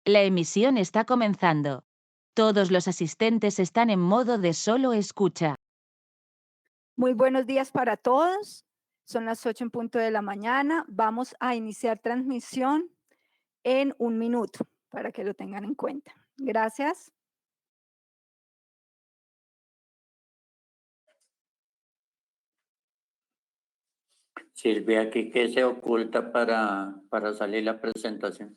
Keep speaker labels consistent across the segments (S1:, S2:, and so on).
S1: La emisión está comenzando. Todos los asistentes están en modo de solo escucha.
S2: Muy buenos días para todos. Son las 8 en punto de la mañana. Vamos a iniciar transmisión en 1 minuto para que lo tengan en cuenta. Gracias.
S3: Silvia, aquí que se oculta para salir la presentación.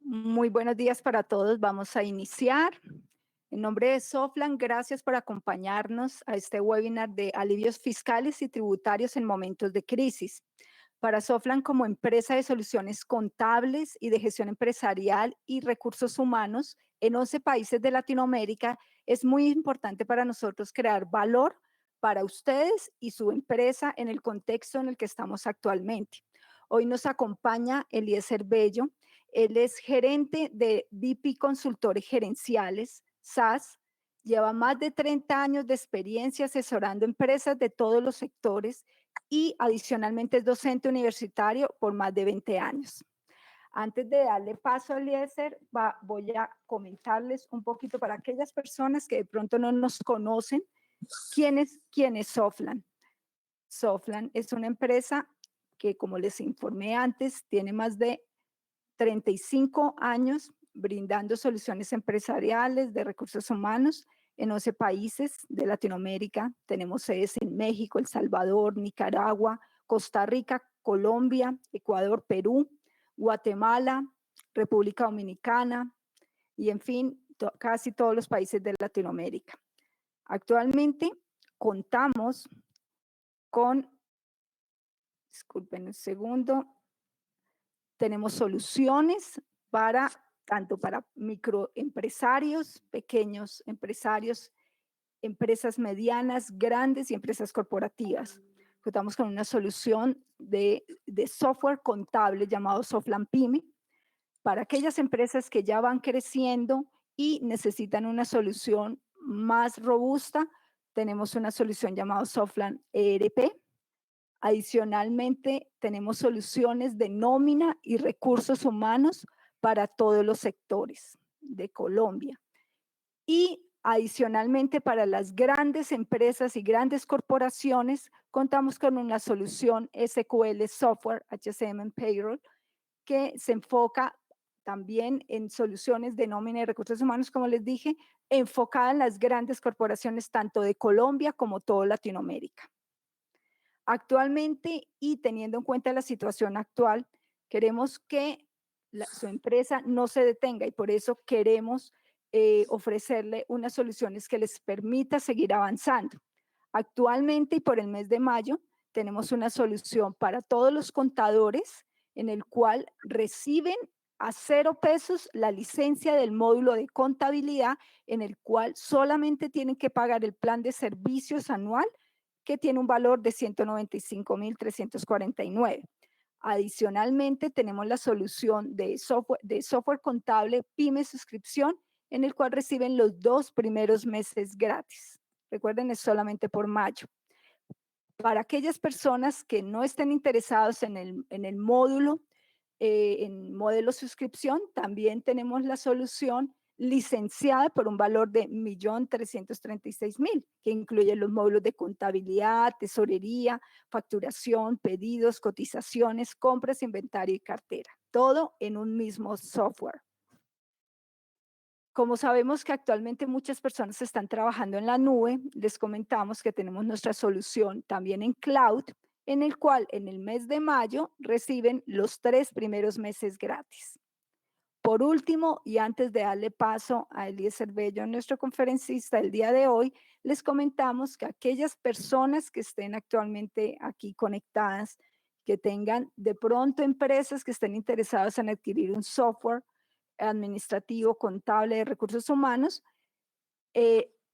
S2: Muy buenos días para todos. Vamos a iniciar. En nombre de Soflan, gracias por acompañarnos a este webinar de alivios fiscales y tributarios en momentos de crisis. Para Soflan, como empresa de soluciones contables y de gestión empresarial y recursos humanos en 11 países de Latinoamérica, es muy importante para nosotros crear valor para ustedes y su empresa en el contexto en el que estamos actualmente. Hoy nos acompaña Eliezer Bello. Él es gerente de VP Consultores Gerenciales, SAS. Lleva más de 30 años de experiencia asesorando empresas de todos los sectores y adicionalmente es docente universitario por más de 20 años. Antes de darle paso a Eliezer, voy a comentarles un poquito para aquellas personas que de pronto no nos conocen, quién es Soflan. Soflan es una empresa que, como les informé antes, tiene más de 35 años brindando soluciones empresariales de recursos humanos en 11 países de Latinoamérica. Tenemos sedes en México, El Salvador, Nicaragua, Costa Rica, Colombia, Ecuador, Perú, Guatemala, República Dominicana y, en fin, casi todos los países de Latinoamérica. Actualmente contamos con, disculpen un segundo, tenemos soluciones tanto para microempresarios, pequeños empresarios, empresas medianas, grandes y empresas corporativas. Contamos con una solución de software contable llamado Soflan Pyme para aquellas empresas que ya van creciendo y necesitan una solución más robusta. Tenemos una solución llamada Soflan ERP. Adicionalmente, tenemos soluciones de nómina y recursos humanos para todos los sectores de Colombia. Y adicionalmente, para las grandes empresas y grandes corporaciones, contamos con una solución SQL Software, HCM en Payroll, que se enfoca también en soluciones de nómina y recursos humanos, como les dije, enfocada en las grandes corporaciones tanto de Colombia como toda Latinoamérica. Actualmente, y teniendo en cuenta la situación actual, queremos que su empresa no se detenga y por eso queremos ofrecerle unas soluciones que les permita seguir avanzando. Actualmente y por el mes de mayo tenemos una solución para todos los contadores en el cual reciben a 0 pesos la licencia del módulo de contabilidad en el cual solamente tienen que pagar el plan de servicios anual que tiene un valor de 195.349. Adicionalmente, tenemos la solución de software contable Pyme Suscripción, en el cual reciben los 2 primeros meses gratis. Recuerden, es solamente por mayo. Para aquellas personas que no estén interesados en el módulo, en modelo suscripción, también tenemos la solución licenciada por un valor de 1.336.000, que incluye los módulos de contabilidad, tesorería, facturación, pedidos, cotizaciones, compras, inventario y cartera. Todo en un mismo software. Como sabemos que actualmente muchas personas están trabajando en la nube, les comentamos que tenemos nuestra solución también en cloud, en el cual en el mes de mayo reciben los 3 primeros meses gratis. Por último, y antes de darle paso a Eliezer Bello, nuestro conferencista el día de hoy, les comentamos que aquellas personas que estén actualmente aquí conectadas, que tengan de pronto empresas que estén interesadas en adquirir un software administrativo, contable de recursos humanos,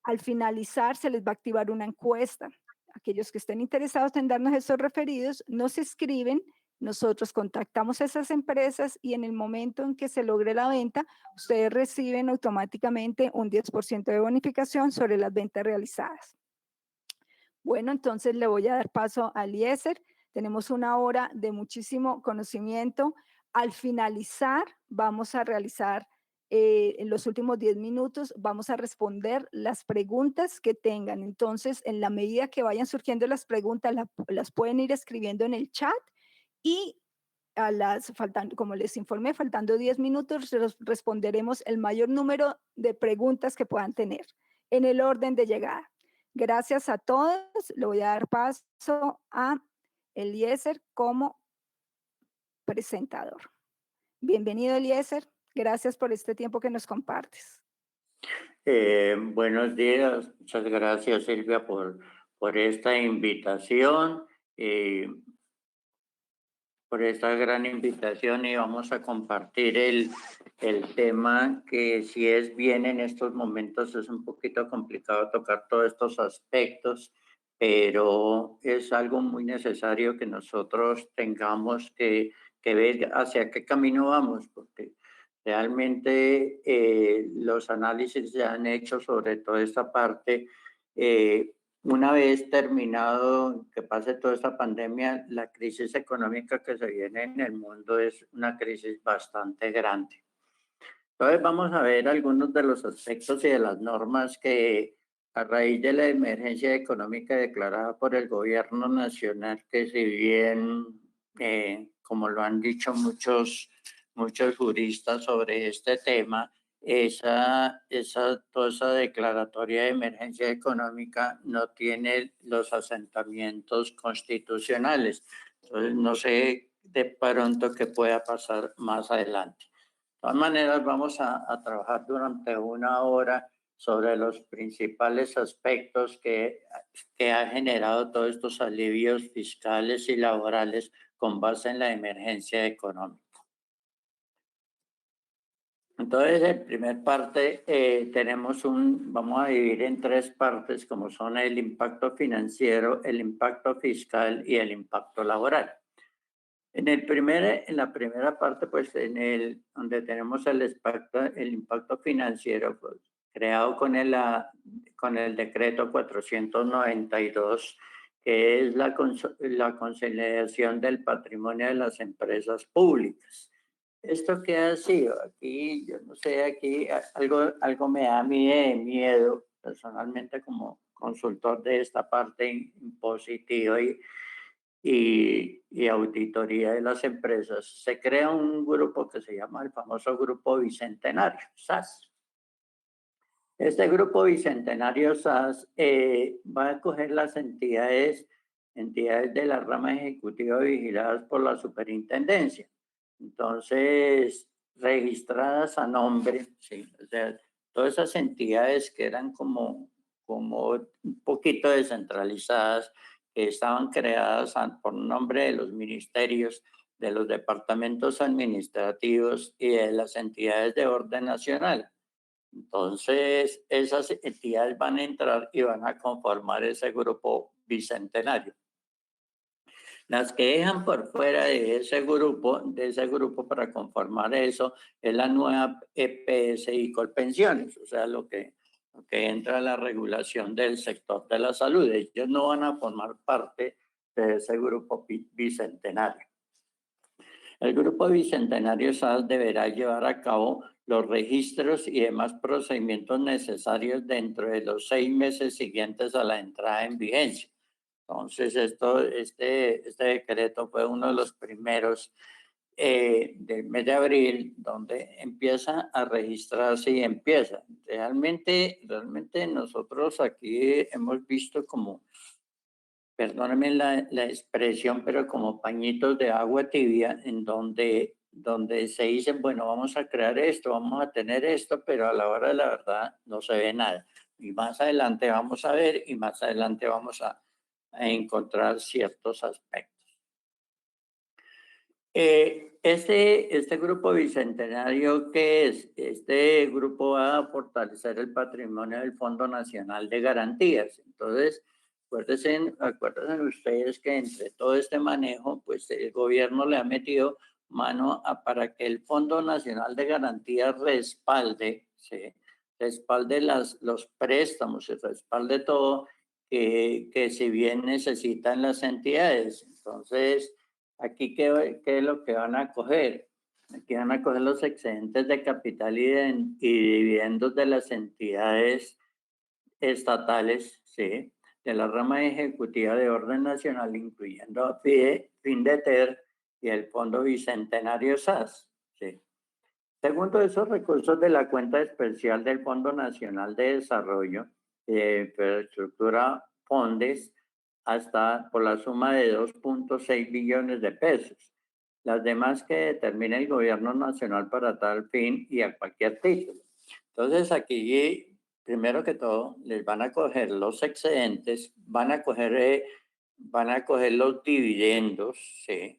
S2: al finalizar se les va a activar una encuesta. Aquellos que estén interesados en darnos esos referidos, nos escriben, nosotros contactamos a esas empresas y en el momento en que se logre la venta, ustedes reciben automáticamente un 10% de bonificación sobre las ventas realizadas. Bueno, entonces le voy a dar paso a Eliezer. Tenemos una hora de muchísimo conocimiento. Al finalizar, vamos a realizar, en los últimos 10 minutos, vamos a responder las preguntas que tengan. Entonces, en la medida que vayan surgiendo las preguntas, las pueden ir escribiendo en el chat y como les informé, faltando 10 minutos, responderemos el mayor número de preguntas que puedan tener en el orden de llegada. Gracias a todos. Le voy a dar paso a Eliezer como presentador. Bienvenido, Eliezer. Gracias por este tiempo que nos compartes.
S3: Buenos días. Muchas gracias, Silvia, por esta invitación. Por esta gran invitación y vamos a compartir el tema que si es bien en estos momentos es un poquito complicado tocar todos estos aspectos, pero es algo muy necesario que nosotros tengamos que ver hacia qué camino vamos, porque realmente los análisis se han hecho sobre toda esta parte. Una vez terminado que pase toda esta pandemia, la crisis económica que se viene en el mundo es una crisis bastante grande. Entonces vamos a ver algunos de los aspectos y de las normas que a raíz de la emergencia económica declarada por el gobierno nacional, que si bien, como lo han dicho muchos juristas sobre este tema, toda esa declaratoria de emergencia económica no tiene los asentamientos constitucionales. Entonces, no sé de pronto qué pueda pasar más adelante. De todas maneras, vamos a trabajar durante una hora sobre los principales aspectos que ha generado todos estos alivios fiscales y laborales con base en la emergencia económica. Entonces, en primer parte, vamos a dividir en 3 partes, como son el impacto financiero, el impacto fiscal y el impacto laboral. En la primera parte, pues, donde tenemos el impacto financiero, pues, creado con el decreto 492, que es la consolidación del patrimonio de las empresas públicas. ¿Esto qué ha sido? Aquí, yo no sé, aquí algo me da a mí de miedo, personalmente como consultor de esta parte impositiva y auditoría de las empresas. Se crea un grupo que se llama el famoso Grupo Bicentenario, SAS. Este Grupo Bicentenario SAS va a coger las entidades de la rama ejecutiva vigiladas por la superintendencia. Entonces, registradas a nombre, sí, o sea, todas esas entidades que eran como un poquito descentralizadas, que estaban creadas por nombre de los ministerios, de los departamentos administrativos y de las entidades de orden nacional. Entonces, esas entidades van a entrar y van a conformar ese grupo bicentenario. Las que dejan por fuera de ese grupo para conformar eso, es la nueva EPS y Colpensiones, o sea, lo que entra a la regulación del sector de la salud. Ellos no van a formar parte de ese grupo bicentenario. El grupo bicentenario SAS deberá llevar a cabo los registros y demás procedimientos necesarios dentro de los 6 meses siguientes a la entrada en vigencia. Entonces, este decreto fue uno de los primeros del mes de abril, donde empieza a registrarse y empieza. Realmente nosotros aquí hemos visto como, perdónenme la expresión, pero como pañitos de agua tibia en donde se dicen, bueno, vamos a crear esto, vamos a tener esto, pero a la hora de la verdad no se ve nada. Y más adelante vamos a ver y más adelante vamos a encontrar ciertos aspectos. Este grupo bicentenario, ¿qué es? Este grupo va a fortalecer el patrimonio del Fondo Nacional de Garantías. Entonces, acuérdense ustedes que entre todo este manejo, pues el gobierno le ha metido mano para que el Fondo Nacional de Garantías respalde, ¿sí? Respalde los préstamos y respalde todo que si bien necesitan las entidades. Entonces, aquí, ¿qué es lo que van a coger? Aquí van a coger los excedentes de capital y dividendos de las entidades estatales, ¿sí? De la rama ejecutiva de orden nacional, incluyendo a FINDETER y el Fondo Bicentenario SAS, ¿sí? Segundo, esos recursos de la cuenta especial del Fondo Nacional de Desarrollo de Infraestructura FONDES hasta por la suma de 2.6 billones de pesos. Las demás que determine el gobierno nacional para tal fin y a cualquier título. Entonces aquí, primero que todo, les van a coger los excedentes, van a coger los dividendos, ¿sí?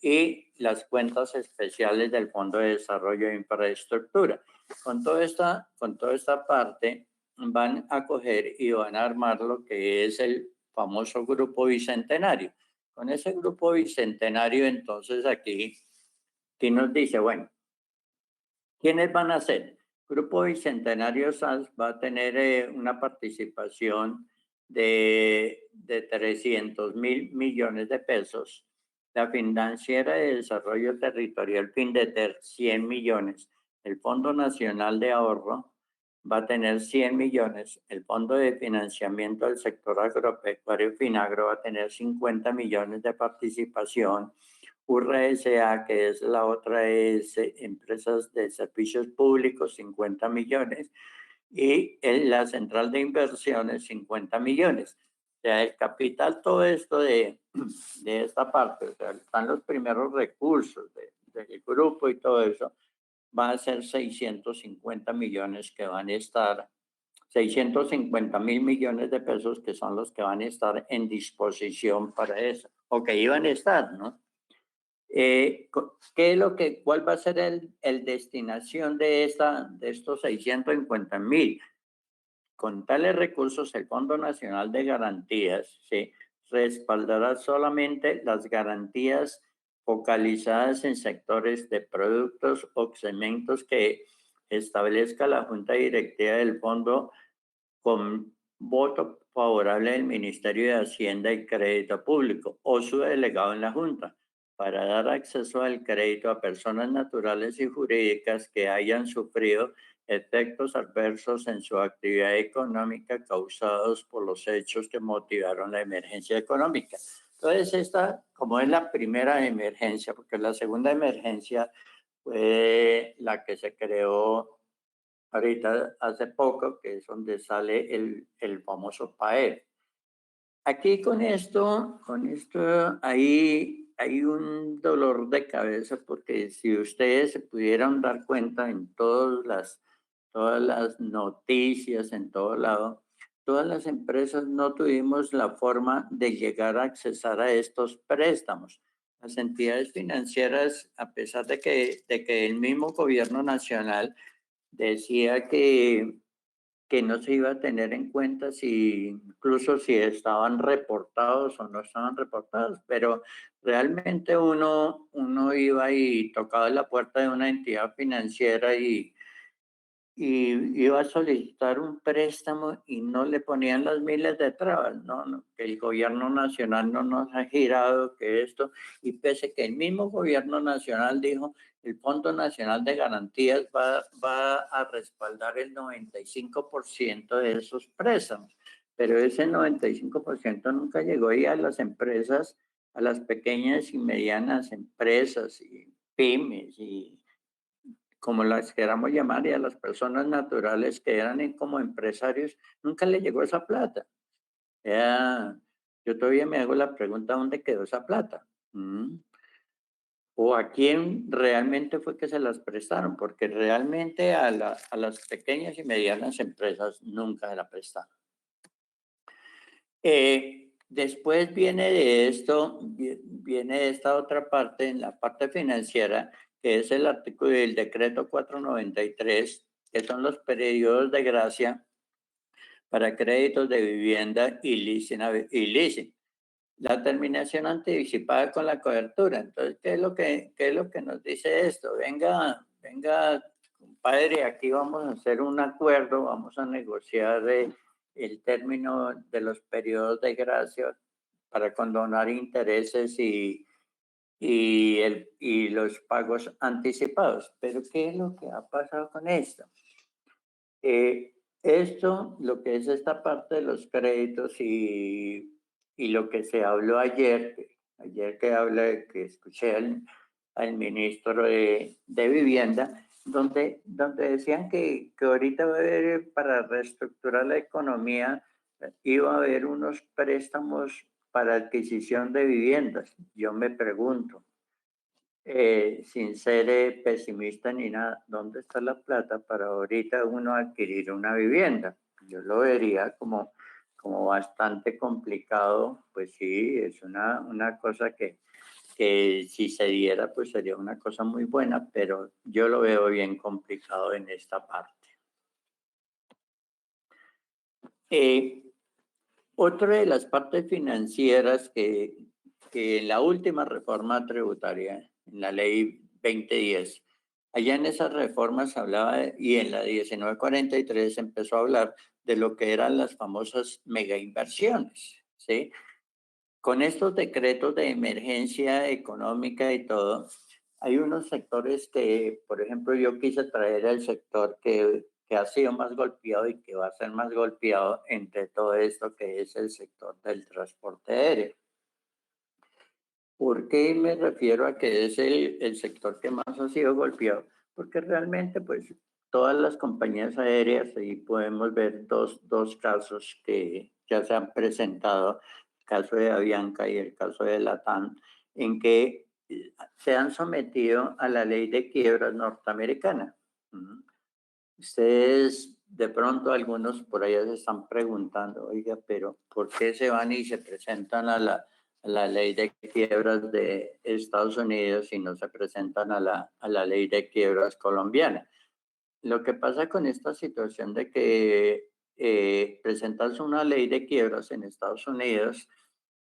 S3: Y las cuentas especiales del Fondo de Desarrollo de Infraestructura. Con toda esta parte van a coger y van a armar lo que es el famoso Grupo Bicentenario. Con ese Grupo Bicentenario, entonces aquí nos dice, bueno, ¿quiénes van a ser? Grupo Bicentenario SAS va a tener una participación de 300.000 millones de pesos. La Financiera de Desarrollo Territorial FINDETER, 100 millones. El Fondo Nacional de Ahorro va a tener 100 millones. El Fondo de Financiamiento del Sector Agropecuario FINAGRO va a tener 50 millones de participación. URRA S.A., que es la otra, es Empresas de Servicios Públicos, 50 millones. Y la Central de Inversiones, 50 millones. O sea, el capital, todo esto de esta parte, o sea, están los primeros recursos del grupo y todo eso, va a ser 650 millones que van a estar, 650.000 millones de pesos que son los que van a estar en disposición para eso, o que iban a estar, ¿no? ¿Cuál va a ser el destinación de estos 650.000? Con tales recursos, el Fondo Nacional de Garantías se respaldará solamente las garantías focalizadas en sectores de productos o segmentos que establezca la Junta Directiva del Fondo con voto favorable del Ministerio de Hacienda y Crédito Público o su delegado en la Junta, para dar acceso al crédito a personas naturales y jurídicas que hayan sufrido efectos adversos en su actividad económica causados por los hechos que motivaron la emergencia económica. Entonces, esta, como es la primera emergencia, porque la segunda emergencia fue la que se creó ahorita hace poco, que es donde sale el famoso PAER. Aquí con esto hay un dolor de cabeza, porque si ustedes se pudieran dar cuenta en todas las noticias, en todo lado, todas las empresas no tuvimos la forma de llegar a accesar a estos préstamos. Las entidades financieras, a pesar de que el mismo gobierno nacional decía que no se iba a tener en cuenta incluso si estaban reportados o no estaban reportados, pero realmente uno iba y tocaba la puerta de una entidad financiera y iba a solicitar un préstamo y no le ponían las miles de trabas, no, que el gobierno nacional no nos ha girado, que esto, y pese que el mismo gobierno nacional dijo, el Fondo Nacional de Garantías va a respaldar el 95% de esos préstamos, pero ese 95% nunca llegó y a las empresas a las pequeñas y medianas empresas y pymes y como las queramos llamar, y a las personas naturales que eran como empresarios, nunca le llegó esa plata. Yo todavía me hago la pregunta, ¿dónde quedó esa plata? ¿O a quién realmente fue que se las prestaron? Porque realmente a las pequeñas y medianas empresas nunca se la prestaron. Después viene de esto, viene de esta otra parte, en la parte financiera, que es el artículo del decreto 493, que son los periodos de gracia para créditos de vivienda y leasing. La terminación anticipada con la cobertura. Entonces, ¿qué es lo que nos dice esto? Venga, compadre, aquí vamos a hacer un acuerdo, vamos a negociar el término de los periodos de gracia para condonar intereses y los pagos anticipados. Pero ¿qué es lo que ha pasado con esto? Esto, lo que es esta parte de los créditos y lo que se habló ayer que escuché al ministro de Vivienda, donde decían que ahorita va a haber, para reestructurar la economía, iba a haber unos préstamos para adquisición de viviendas. Yo me pregunto, sin ser pesimista ni nada, ¿dónde está la plata para ahorita uno adquirir una vivienda? Yo lo vería como bastante complicado, pues sí, es una cosa que si se diera, pues sería una cosa muy buena, pero yo lo veo bien complicado en esta parte. Otra de las partes financieras que en la última reforma tributaria, en la ley 2010, allá en esas reformas hablaba, y en la 1943 empezó a hablar de lo que eran las famosas mega inversiones, ¿sí? Con estos decretos de emergencia económica y todo, hay unos sectores que, por ejemplo, yo quise traer el sector que ha sido más golpeado y que va a ser más golpeado entre todo esto, que es el sector del transporte aéreo. ¿Por qué me refiero a que es el sector que más ha sido golpeado? Porque realmente, pues, todas las compañías aéreas, ahí podemos ver dos casos que ya se han presentado, el caso de Avianca y el caso de LATAM, en que se han sometido a la ley de quiebras norteamericana. Ustedes, de pronto, algunos por allá se están preguntando, oiga, pero ¿por qué se van y se presentan a la ley de quiebras de Estados Unidos y no se presentan a la ley de quiebras colombiana? Lo que pasa con esta situación de que presentarse una ley de quiebras en Estados Unidos,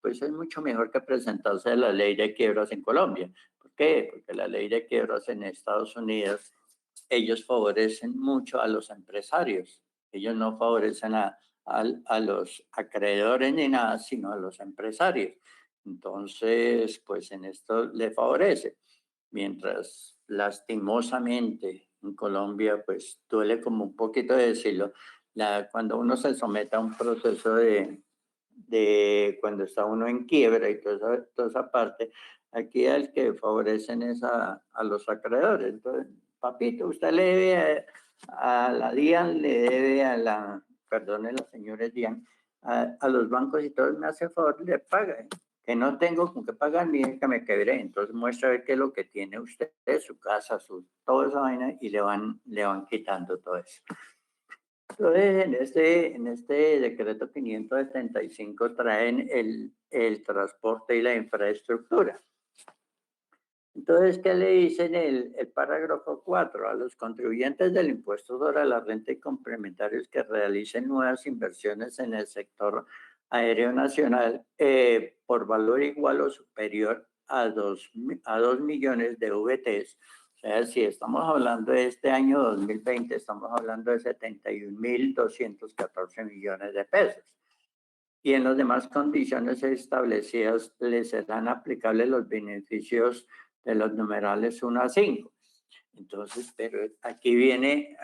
S3: pues es mucho mejor que presentarse a la ley de quiebras en Colombia. ¿Por qué? Porque la ley de quiebras en Estados Unidos, ellos favorecen mucho a los empresarios. Ellos no favorecen a los acreedores ni nada, sino a los empresarios. Entonces, pues en esto le favorece. Mientras lastimosamente en Colombia, pues duele como un poquito decirlo, cuando uno se somete a un proceso de cuando está uno en quiebra y toda esa parte, aquí al que favorecen es a los acreedores. Entonces, papito, usted le debe a la DIAN, le debe a la, perdone la señora DIAN, a los bancos y todo, me hace favor, le paga. Que no tengo con qué pagar ni que me quebré. Entonces muestra a ver qué es lo que tiene usted, su casa, toda esa vaina, y le van quitando todo eso. Entonces, en este decreto 575 traen el transporte y la infraestructura. Entonces, ¿qué le dicen el parágrafo 4? A los contribuyentes del impuesto sobre la renta y complementarios que realicen nuevas inversiones en el sector aéreo nacional por valor igual o superior a 2 millones de VTs. O sea, si estamos hablando de este año 2020, estamos hablando de 71.214 millones de pesos. Y en las demás condiciones establecidas les serán aplicables los beneficios de los numerales 1 a 5. Entonces, pero aquí viene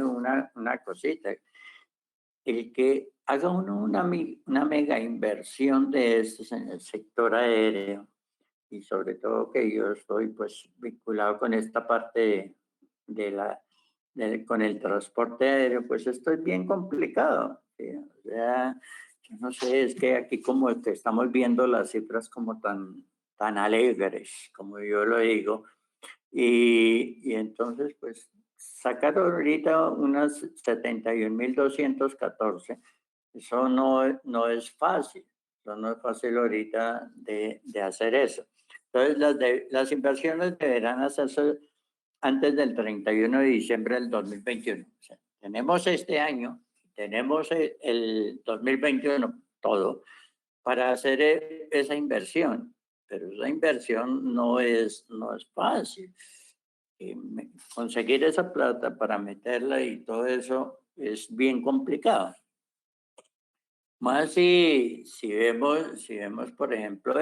S3: una cosita. El que haga uno una mega inversión de estos en el sector aéreo, y sobre todo que yo estoy pues vinculado con esta parte con el transporte aéreo, pues esto es bien complicado. ¿Sí? O sea, yo no sé, es que aquí como que estamos viendo las cifras como tan alegres, como yo lo digo, y entonces pues sacar ahorita unas 71.214, eso no es fácil, eso no es fácil ahorita de hacer eso. Entonces las inversiones deberán hacerse antes del 31 de diciembre del 2021. O sea, tenemos este año, tenemos el 2021, todo, para hacer esa inversión, pero esa inversión no es fácil. Conseguir esa plata para meterla y todo eso es bien complicado. Más si vemos, por ejemplo,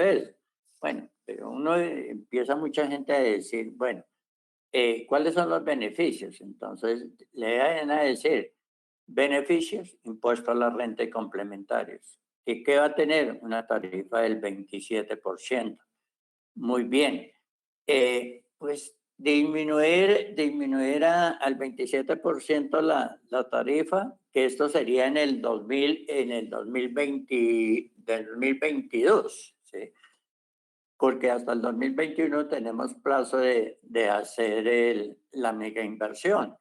S3: bueno, pero uno empieza mucha gente a decir, bueno, ¿cuáles son los beneficios? Entonces, le van a decir, beneficios, impuesto a la renta y complementarios. ¿Y qué va a tener? Una tarifa del 27%. Muy bien. Pues disminuir al 27% la tarifa, que esto sería en el 2022, ¿sí? Porque hasta el 2021 tenemos plazo de hacer la mega inversión.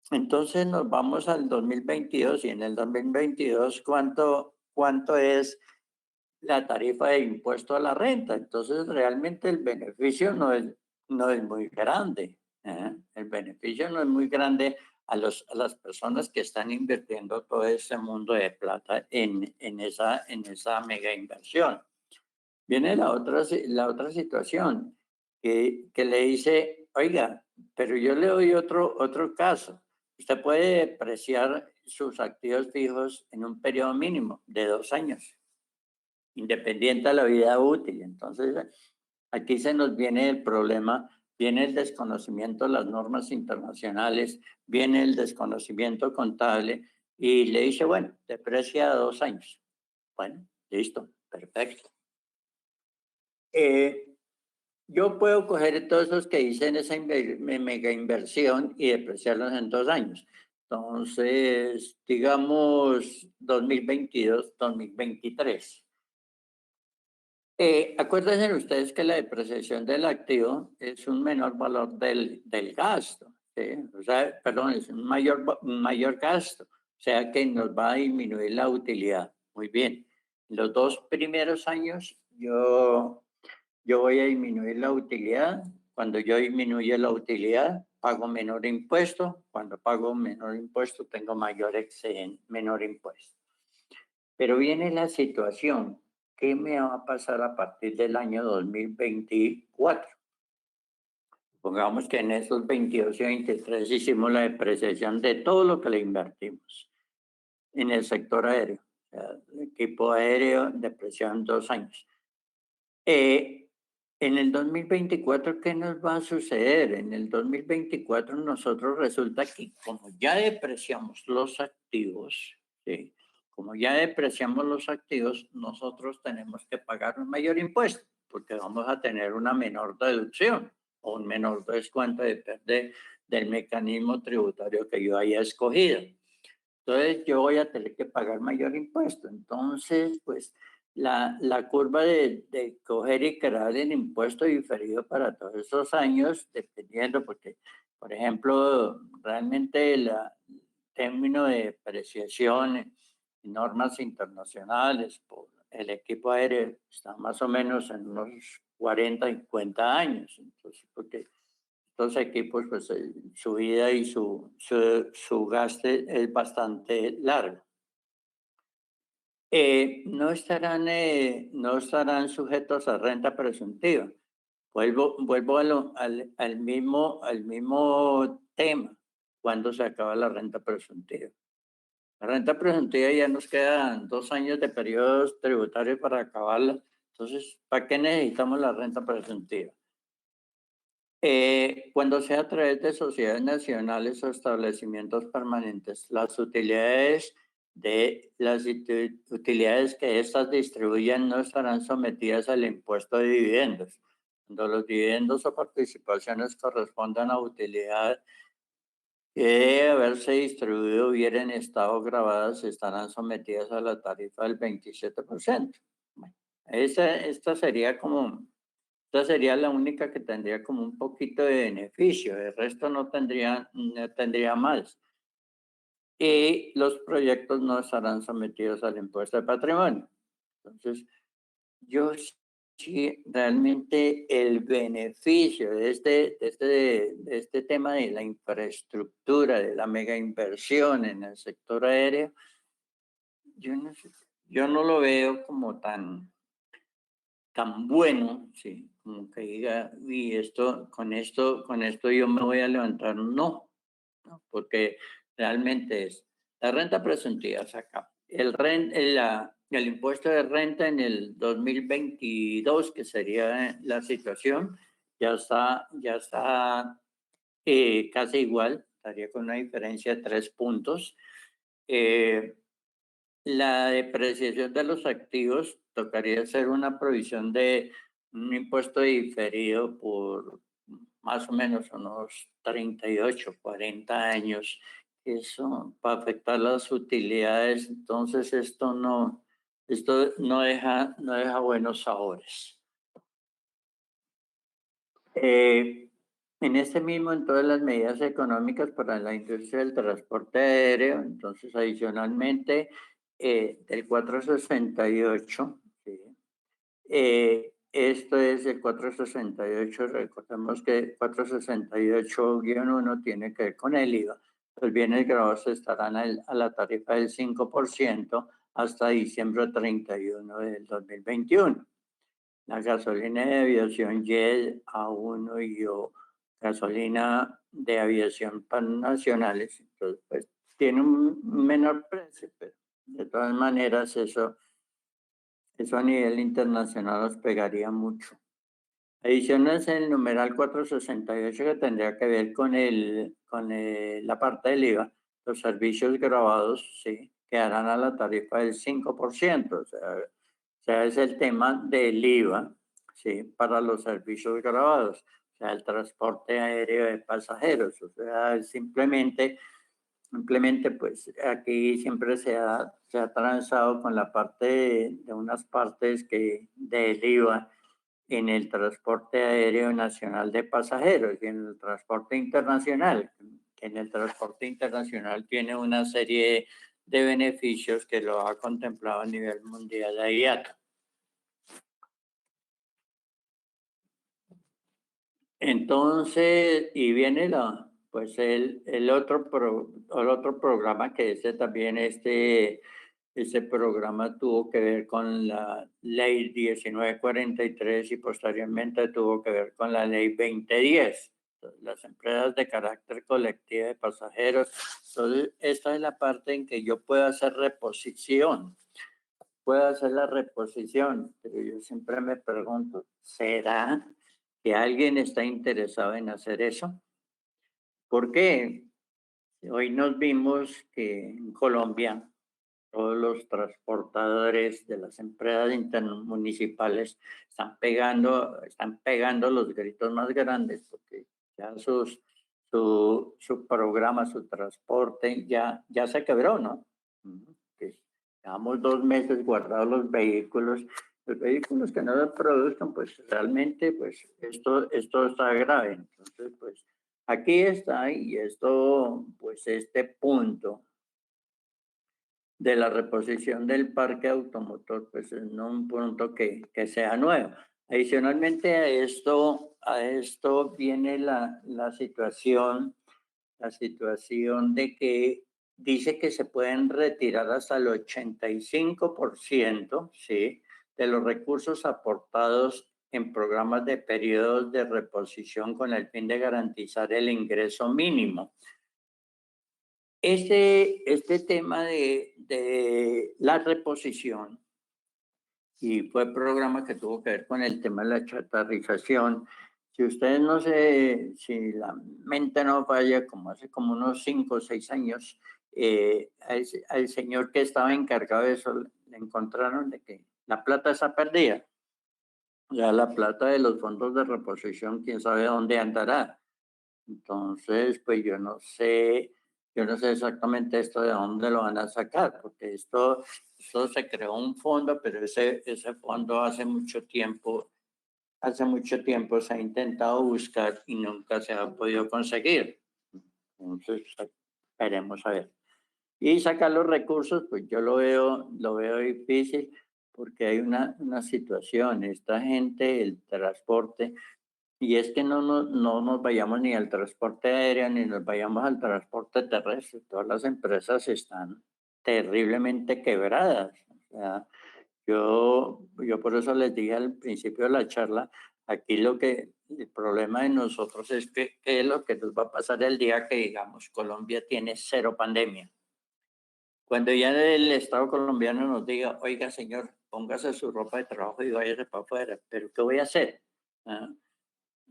S3: Entonces nos vamos al 2022 y en el 2022, ¿cuánto es la tarifa de impuesto a la renta? Entonces realmente el beneficio no es muy grande. El beneficio no es muy grande a las personas que están invirtiendo todo ese mundo de plata en esa mega inversión. Viene la otra situación que le dice, oiga, pero yo le doy otro caso. Usted puede depreciar sus activos fijos en un periodo mínimo de 2 años, independiente de la vida útil. Entonces, aquí se nos viene el problema, viene el desconocimiento de las normas internacionales, viene el desconocimiento contable y le dice, bueno, deprecia 2 años. Bueno, listo, perfecto. Yo puedo coger todos esos que hice en esa mega inversión y depreciarlos en 2 años. Entonces, digamos 2022, 2023. Acuérdense ustedes que la depreciación del activo es un menor valor del gasto, ¿sí? O sea, perdón, es un mayor gasto, o sea que nos va a disminuir la utilidad. Muy bien. Los 2 primeros años yo voy a disminuir la utilidad. Cuando yo disminuyo la utilidad, pago menor impuesto. Cuando pago menor impuesto, tengo menor impuesto. Pero viene la situación, ¿qué me va a pasar a partir del año 2024? Pongamos que en esos 22 y 23 hicimos la depreciación de todo lo que le invertimos en el sector aéreo. O sea, el equipo aéreo depreciado en 2 años. En el 2024, ¿qué nos va a suceder? En el 2024 nosotros resulta que como ya depreciamos los activos, ¿sí? Como ya depreciamos los activos, nosotros tenemos que pagar un mayor impuesto porque vamos a tener una menor deducción o un menor descuento depende del mecanismo tributario que yo haya escogido. Entonces yo voy a tener que pagar mayor impuesto. Entonces, pues la curva de coger y crear el impuesto diferido para todos esos años, dependiendo, porque, por ejemplo, realmente el término de depreciación en normas internacionales por el equipo aéreo está más o menos en unos 40, 50 años. Entonces, porque estos equipos, pues su vida y su gasto es bastante largo. No estarán sujetos a renta presuntiva. Vuelvo al mismo tema, cuando se acaba la renta presuntiva. La renta presuntiva ya nos quedan 2 años de periodos tributarios para acabarla. Entonces, ¿para qué necesitamos la renta presuntiva? Cuando sea a través de sociedades nacionales o establecimientos permanentes, las utilidades de las utilidades que estas distribuyen no estarán sometidas al impuesto de dividendos. Cuando los dividendos o participaciones correspondan a utilidad que debe haberse distribuido hubieran estado grabadas, estarán sometidas a la tarifa del 27%. Bueno, esta sería la única que tendría como un poquito de beneficio, el resto no tendría más. Y los proyectos no estarán sometidos al impuesto de patrimonio. Entonces, yo sí, realmente el beneficio de este tema de la infraestructura, de la mega inversión en el sector aéreo, yo no lo veo como tan bueno, sí, como que diga, y con esto yo me voy a levantar, no, porque realmente es la renta presuntiva saca el impuesto de renta en el 2022, que sería la situación, ya está casi igual, estaría con una diferencia de 3 puntos. La depreciación de los activos tocaría hacer una provisión de un impuesto diferido por más o menos unos 38, 40 años. Eso para afectar las utilidades, entonces esto no deja buenos sabores. En todas las medidas económicas para la industria del transporte aéreo, entonces adicionalmente del 468, ¿sí? Esto es el 468, recordemos que 468-1 tiene que ver con el IVA. Los bienes grabados estarán a la tarifa del 5% hasta diciembre 31 del 2021. La gasolina de aviación JET A1 y gasolina de aviación nacionales, entonces pues tiene un menor precio, pero de todas maneras eso a nivel internacional nos pegaría mucho. Adiciones en el numeral 468 que tendría que ver con la parte del IVA, los servicios grabados, sí, quedarán a la tarifa del 5%, o sea, es el tema del IVA, sí, para los servicios grabados, o sea, el transporte aéreo de pasajeros, o sea, simplemente pues aquí siempre se ha transado con la parte de unas partes que del IVA en el transporte aéreo nacional de pasajeros y en el transporte internacional, que en el transporte internacional tiene una serie de beneficios que lo ha contemplado a nivel mundial la IATA. Entonces, y viene el otro programa que también este programa tuvo que ver con la ley 1943 y posteriormente tuvo que ver con la ley 2010. Las empresas de carácter colectivo de pasajeros. Entonces, esta es la parte en que yo puedo hacer reposición. Puedo hacer la reposición, pero yo siempre me pregunto, ¿será que alguien está interesado en hacer eso? ¿Por qué? Hoy nos vimos que en Colombia todos los transportadores de las empresas intermunicipales están pegando los gritos más grandes porque ya su programa, su transporte ya se quebró, ¿no? Llevamos 2 meses guardados los vehículos que no se produzcan, pues realmente pues esto está grave. Entonces, pues aquí está y esto, pues este punto de la reposición del parque automotor, pues es no un punto que sea nuevo. Adicionalmente a esto viene la situación de que dice que se pueden retirar hasta el 85%, ¿sí?, de los recursos aportados en programas de periodos de reposición con el fin de garantizar el ingreso mínimo. Este tema de la reposición, y fue programa que tuvo que ver con el tema de la chatarrización. Si ustedes no sé, si la mente no falla, como hace como unos 5 o 6 años, al señor que estaba encargado de eso le encontraron de que la plata está perdida. Ya la plata de los fondos de reposición, quién sabe dónde andará. Entonces, pues yo no sé exactamente esto de dónde lo van a sacar, porque esto se creó un fondo, pero ese fondo hace mucho tiempo se ha intentado buscar y nunca se ha podido conseguir. Entonces, esperemos a ver. Y sacar los recursos, pues yo lo veo difícil porque hay una situación, esta gente, el transporte, y es que no nos vayamos ni al transporte aéreo ni nos vayamos al transporte terrestre. Todas las empresas están terriblemente quebradas. O sea, yo por eso les dije al principio de la charla, aquí el problema de nosotros es que qué es lo que nos va a pasar el día que digamos Colombia tiene cero pandemia. Cuando ya el Estado colombiano nos diga, oiga señor, póngase su ropa de trabajo y váyase para afuera, pero ¿qué voy a hacer? ¿Ah?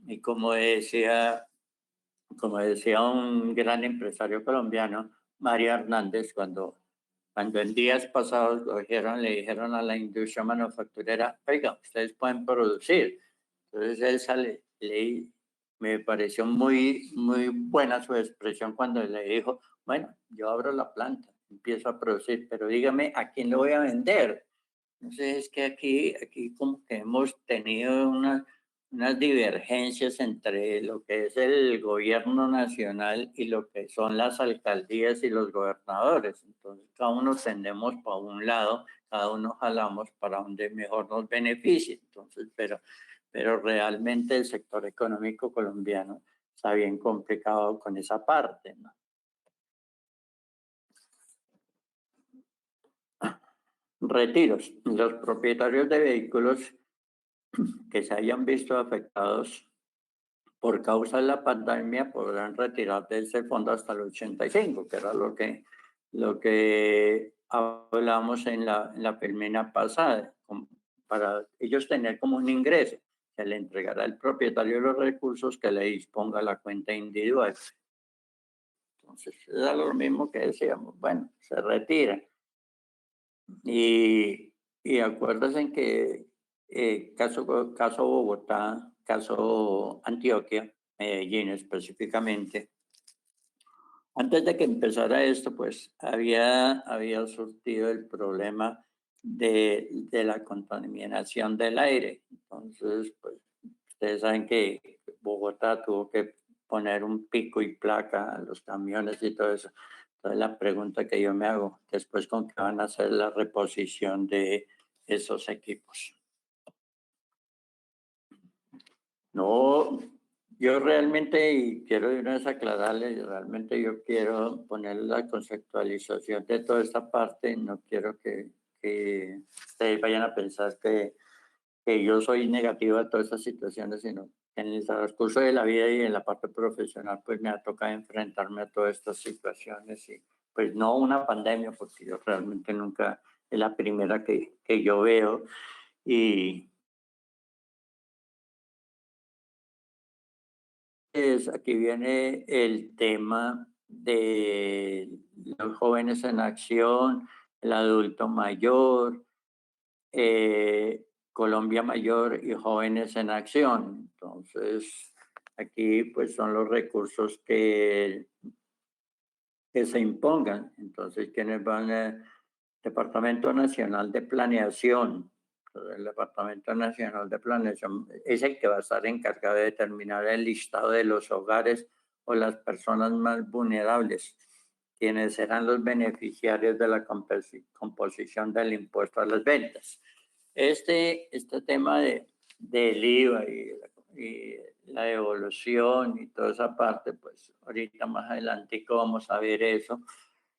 S3: Y como decía un gran empresario colombiano, Mario Hernández, cuando en días pasados le dijeron a la industria manufacturera, oiga, ustedes pueden producir. Entonces él sale, me pareció muy buena su expresión cuando le dijo, bueno, yo abro la planta, empiezo a producir, pero dígame, ¿a quién lo voy a vender? Entonces es que aquí como que hemos tenido unas divergencias entre lo que es el gobierno nacional y lo que son las alcaldías y los gobernadores. Entonces cada uno tendemos para un lado, cada uno jalamos para donde mejor nos beneficie. Entonces, pero realmente el sector económico colombiano está bien complicado con esa parte, ¿no? Retiros. Los propietarios de vehículos que se hayan visto afectados por causa de la pandemia podrán retirar de ese fondo hasta el 85, que era lo que hablamos en la primera pasada, para ellos tener como un ingreso. Se le entregará al propietario los recursos que le disponga la cuenta individual. Entonces, es lo mismo que decíamos, bueno, se retira. Y acuérdense que caso Bogotá, caso Antioquia, Medellín específicamente, antes de que empezara esto, pues había surtido el problema de la contaminación del aire. Entonces, pues ustedes saben que Bogotá tuvo que poner un pico y placa a los camiones y todo eso. Entonces la pregunta que yo me hago, después con qué van a hacer la reposición de esos equipos. No, yo realmente, y quiero de una vez aclararle, realmente yo quiero poner la conceptualización de toda esta parte, no quiero que ustedes vayan a pensar que yo soy negativo a todas estas situaciones, sino en el transcurso de la vida y en la parte profesional, pues me ha tocado enfrentarme a todas estas situaciones y pues no una pandemia, porque yo realmente nunca es la primera que yo veo. Y aquí viene el tema de los jóvenes en acción, el adulto mayor, Colombia Mayor y Jóvenes en Acción. Entonces, aquí pues son los recursos que se impongan. Entonces, ¿quiénes van? Departamento Nacional de Planeación. El Departamento Nacional de Planeación es el que va a estar encargado de determinar el listado de los hogares o las personas más vulnerables, quienes serán los beneficiarios de la composición del impuesto a las ventas. Este tema del IVA y la devolución y toda esa parte, pues ahorita más adelante vamos a ver eso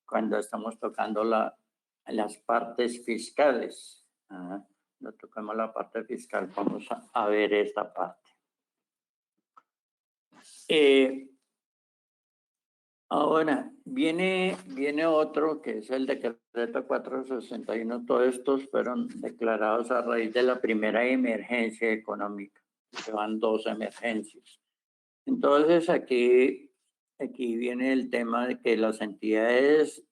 S3: cuando estamos tocando las partes fiscales. No tocamos la parte fiscal, vamos a ver esta parte. Ahora, viene otro que es el decreto 461. Todos estos fueron declarados a raíz de la primera emergencia económica. Se van 2 emergencias. Entonces, aquí aquí viene el tema de que las entidades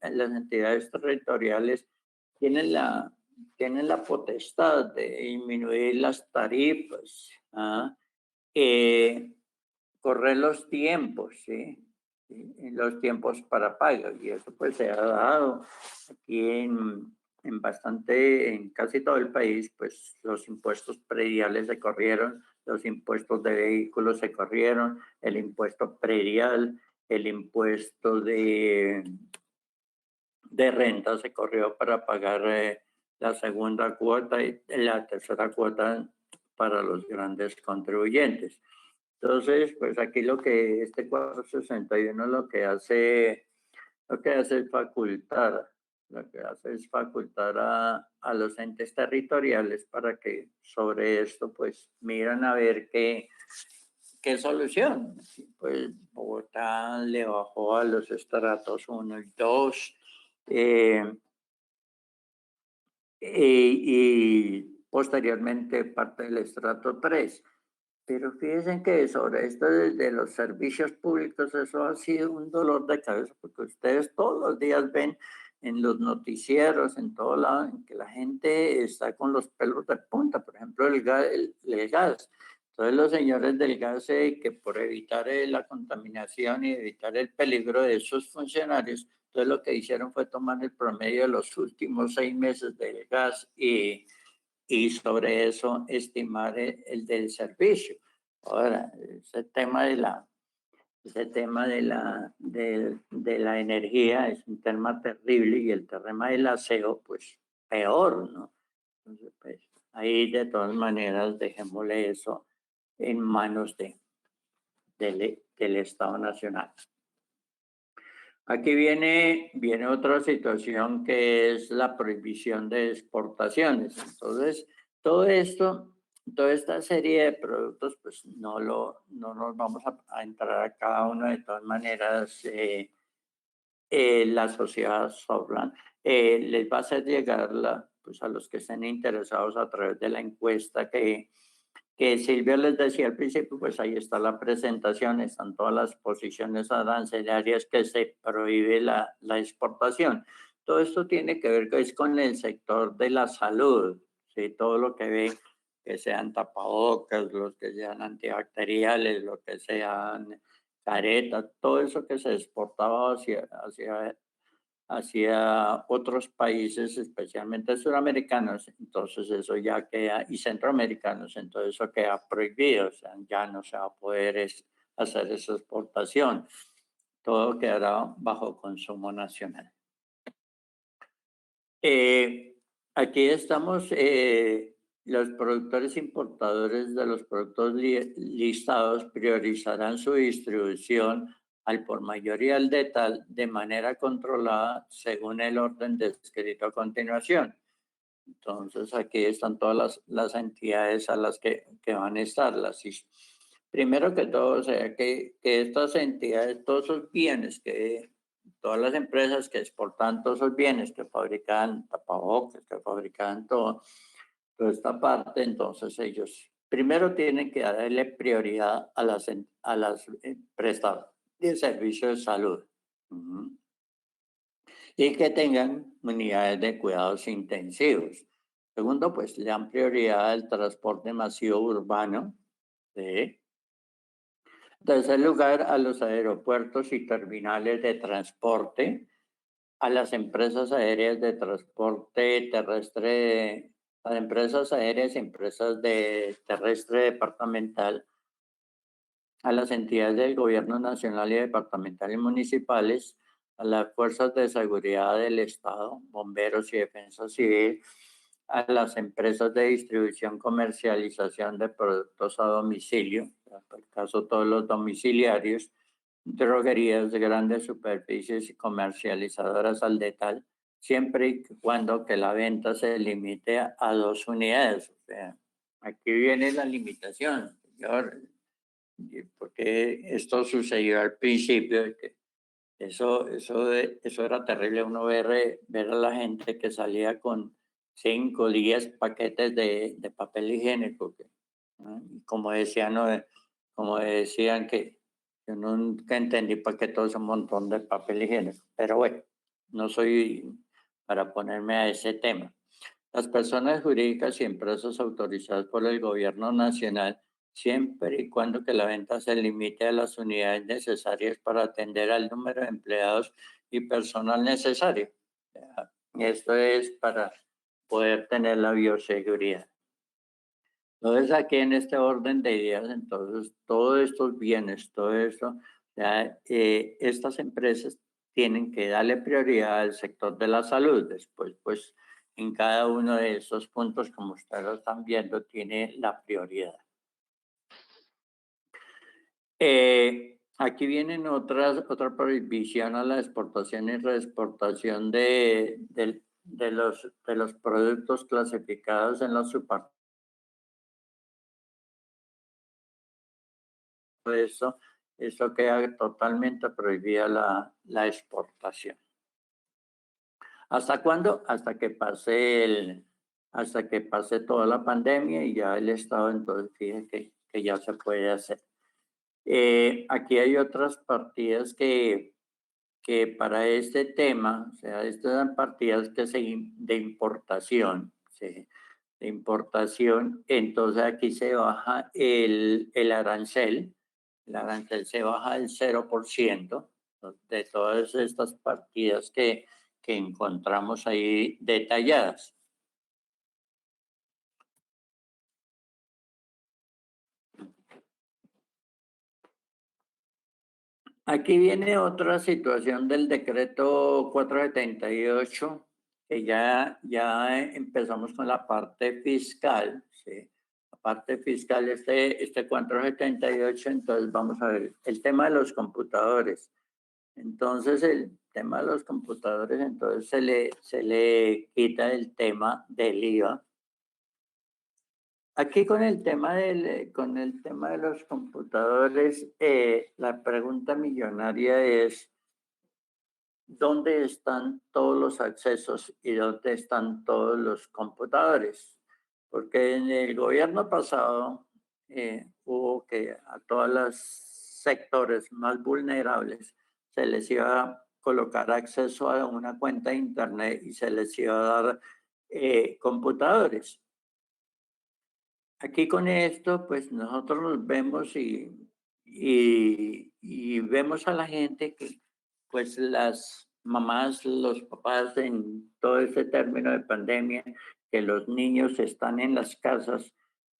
S3: territoriales tienen la potestad de disminuir las tarifas, ¿ah? Correr los tiempos, ¿sí? Y los tiempos para pago. Y eso pues se ha dado aquí en casi todo el país, pues los impuestos prediales se corrieron, los impuestos de vehículos se corrieron, el impuesto predial, el impuesto de renta se corrió para pagar la segunda cuota y la tercera cuota para los grandes contribuyentes. Entonces, pues aquí este 461 lo que hace es facultar a los entes territoriales para que sobre esto pues miran a ver qué solución. Pues Bogotá le bajó a los estratos 1 y 2 y posteriormente parte del estrato 3. Pero fíjense que sobre esto de los servicios públicos, eso ha sido un dolor de cabeza, porque ustedes todos los días ven en los noticieros, en todo lado, en que la gente está con los pelos de punta, por ejemplo, el gas. Entonces los señores del gas, que por evitar la contaminación y evitar el peligro de esos funcionarios, entonces lo que hicieron fue tomar el promedio de los últimos 6 meses del gas y sobre eso estimar el del servicio. Ahora, ese tema de la energía es un tema terrible y el tema del aseo, pues peor, ¿no? Entonces, pues ahí de todas maneras dejémosle eso en manos del Estado Nacional. Aquí viene otra situación que es la prohibición de exportaciones. Entonces, toda esta serie de productos, pues no nos vamos a entrar a cada uno. De todas maneras, la sociedad Soflan les va a hacer llegar pues a los que estén interesados a través de la encuesta que Silvia les decía al principio, pues ahí está la presentación, están todas las posiciones arancelarias que se prohíbe la exportación. Todo esto tiene que ver con el sector de la salud, ¿sí? Todo lo que ve, que sean tapabocas, los que sean antibacteriales, lo que sean caretas, todo eso que se exportaba hacia otros países, especialmente suramericanos, entonces eso ya queda, y centroamericanos, entonces eso queda prohibido, o sea, ya no se va a poder hacer esa exportación, todo quedará bajo consumo nacional. Aquí estamos, los productores importadores de los productos listados priorizarán su distribución al por mayor y al detal de manera controlada según el orden descrito a continuación. Entonces aquí están todas las entidades a las que van a estar. Primero que todo, o sea, que estas entidades, todos esos bienes todas las empresas que exportan todos esos bienes, que fabrican tapabocas, que fabrican toda esta parte, entonces ellos primero tienen que darle prioridad a las empresas de servicios de salud. Y que tengan unidades de cuidados intensivos. Segundo, pues le dan prioridad al transporte masivo urbano. ¿Sí? En tercer lugar, a los aeropuertos y terminales de transporte, a las empresas aéreas de transporte terrestre, a empresas aéreas y empresas de terrestre departamental, a las entidades del gobierno nacional y departamental y municipales, a las fuerzas de seguridad del Estado, bomberos y defensa civil, a las empresas de distribución, comercialización de productos a domicilio, por el caso todos los domiciliarios, droguerías de grandes superficies y comercializadoras al detalle, siempre y cuando que la venta se limite a 2 unidades. O sea, aquí viene la limitación, señor, porque esto sucedió al principio, que eso era terrible, uno ver a la gente que salía con 5 o 10 paquetes de papel higiénico, ¿no? Como decían que Yo nunca entendí para qué todo ese montón de papel higiénico, pero bueno, no soy para ponerme a ese tema. Las personas jurídicas y empresas autorizadas por el gobierno nacional, siempre y cuando que la venta se limite a las unidades necesarias para atender al número de empleados y personal necesario. Esto es para poder tener la bioseguridad. Entonces, aquí en este orden de ideas, entonces, todos estos bienes, todo esto, estas empresas tienen que darle prioridad al sector de la salud. Después, pues, en cada uno de esos puntos, como ustedes lo están viendo, tiene la prioridad. Aquí vienen otra prohibición a la exportación y reexportación de los productos clasificados en la superficie. Eso queda totalmente prohibida la exportación. ¿Hasta cuándo? Hasta que pase toda la pandemia y ya el Estado, entonces fíjense que ya se puede hacer. Aquí hay otras partidas que para este tema, o sea, estas son partidas de importación, ¿sí? De importación, entonces aquí se baja el arancel. El arancel se baja del 0% de todas estas partidas que encontramos ahí detalladas. Aquí viene otra situación del decreto 478, que ya empezamos con la parte fiscal, ¿sí? La parte fiscal, este 478, entonces vamos a ver el tema de los computadores. Entonces, el tema de los computadores, entonces se le quita el tema del IVA. Aquí con el tema de los computadores, la pregunta millonaria es, ¿dónde están todos los accesos y dónde están todos los computadores? Porque en el gobierno pasado hubo que a todos los sectores más vulnerables se les iba a colocar acceso a una cuenta de internet y se les iba a dar computadores. Aquí con esto, pues nosotros nos vemos y vemos a la gente que, pues las mamás, los papás en todo este término de pandemia, que los niños están en las casas,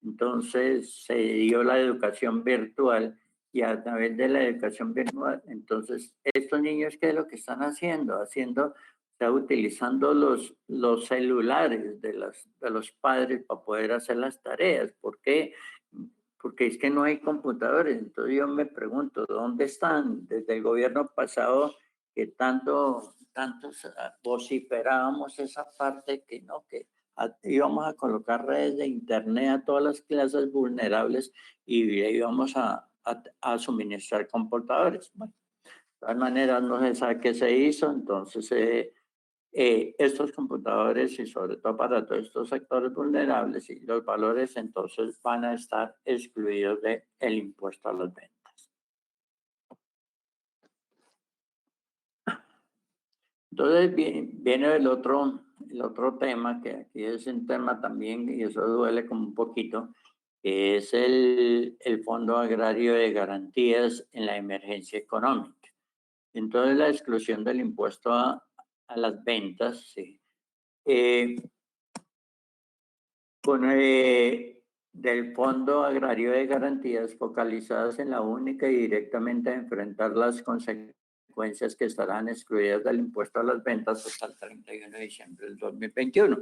S3: entonces se dio la educación virtual y a través de la educación virtual, entonces estos niños, ¿qué es lo que están haciendo? Está utilizando los celulares de los padres para poder hacer las tareas. ¿Por qué? Porque es que no hay computadores. Entonces yo me pregunto, ¿dónde están? Desde el gobierno pasado que tanto vociferábamos esa parte que no, que íbamos a colocar redes de internet a todas las clases vulnerables y íbamos a suministrar computadores. Bueno, de todas maneras no se sabe qué se hizo, entonces estos computadores y sobre todo para todos estos sectores vulnerables y los valores entonces van a estar excluidos del impuesto a las ventas. Entonces viene el otro tema, que aquí es un tema también, y eso duele como un poquito, que es el Fondo Agrario de Garantías en la Emergencia Económica. Entonces la exclusión del impuesto a las ventas, sí. Del Fondo Agrario de Garantías focalizadas en la única y directamente a enfrentar las consecuencias que estarán excluidas del impuesto a las ventas hasta el 31 de diciembre del 2021.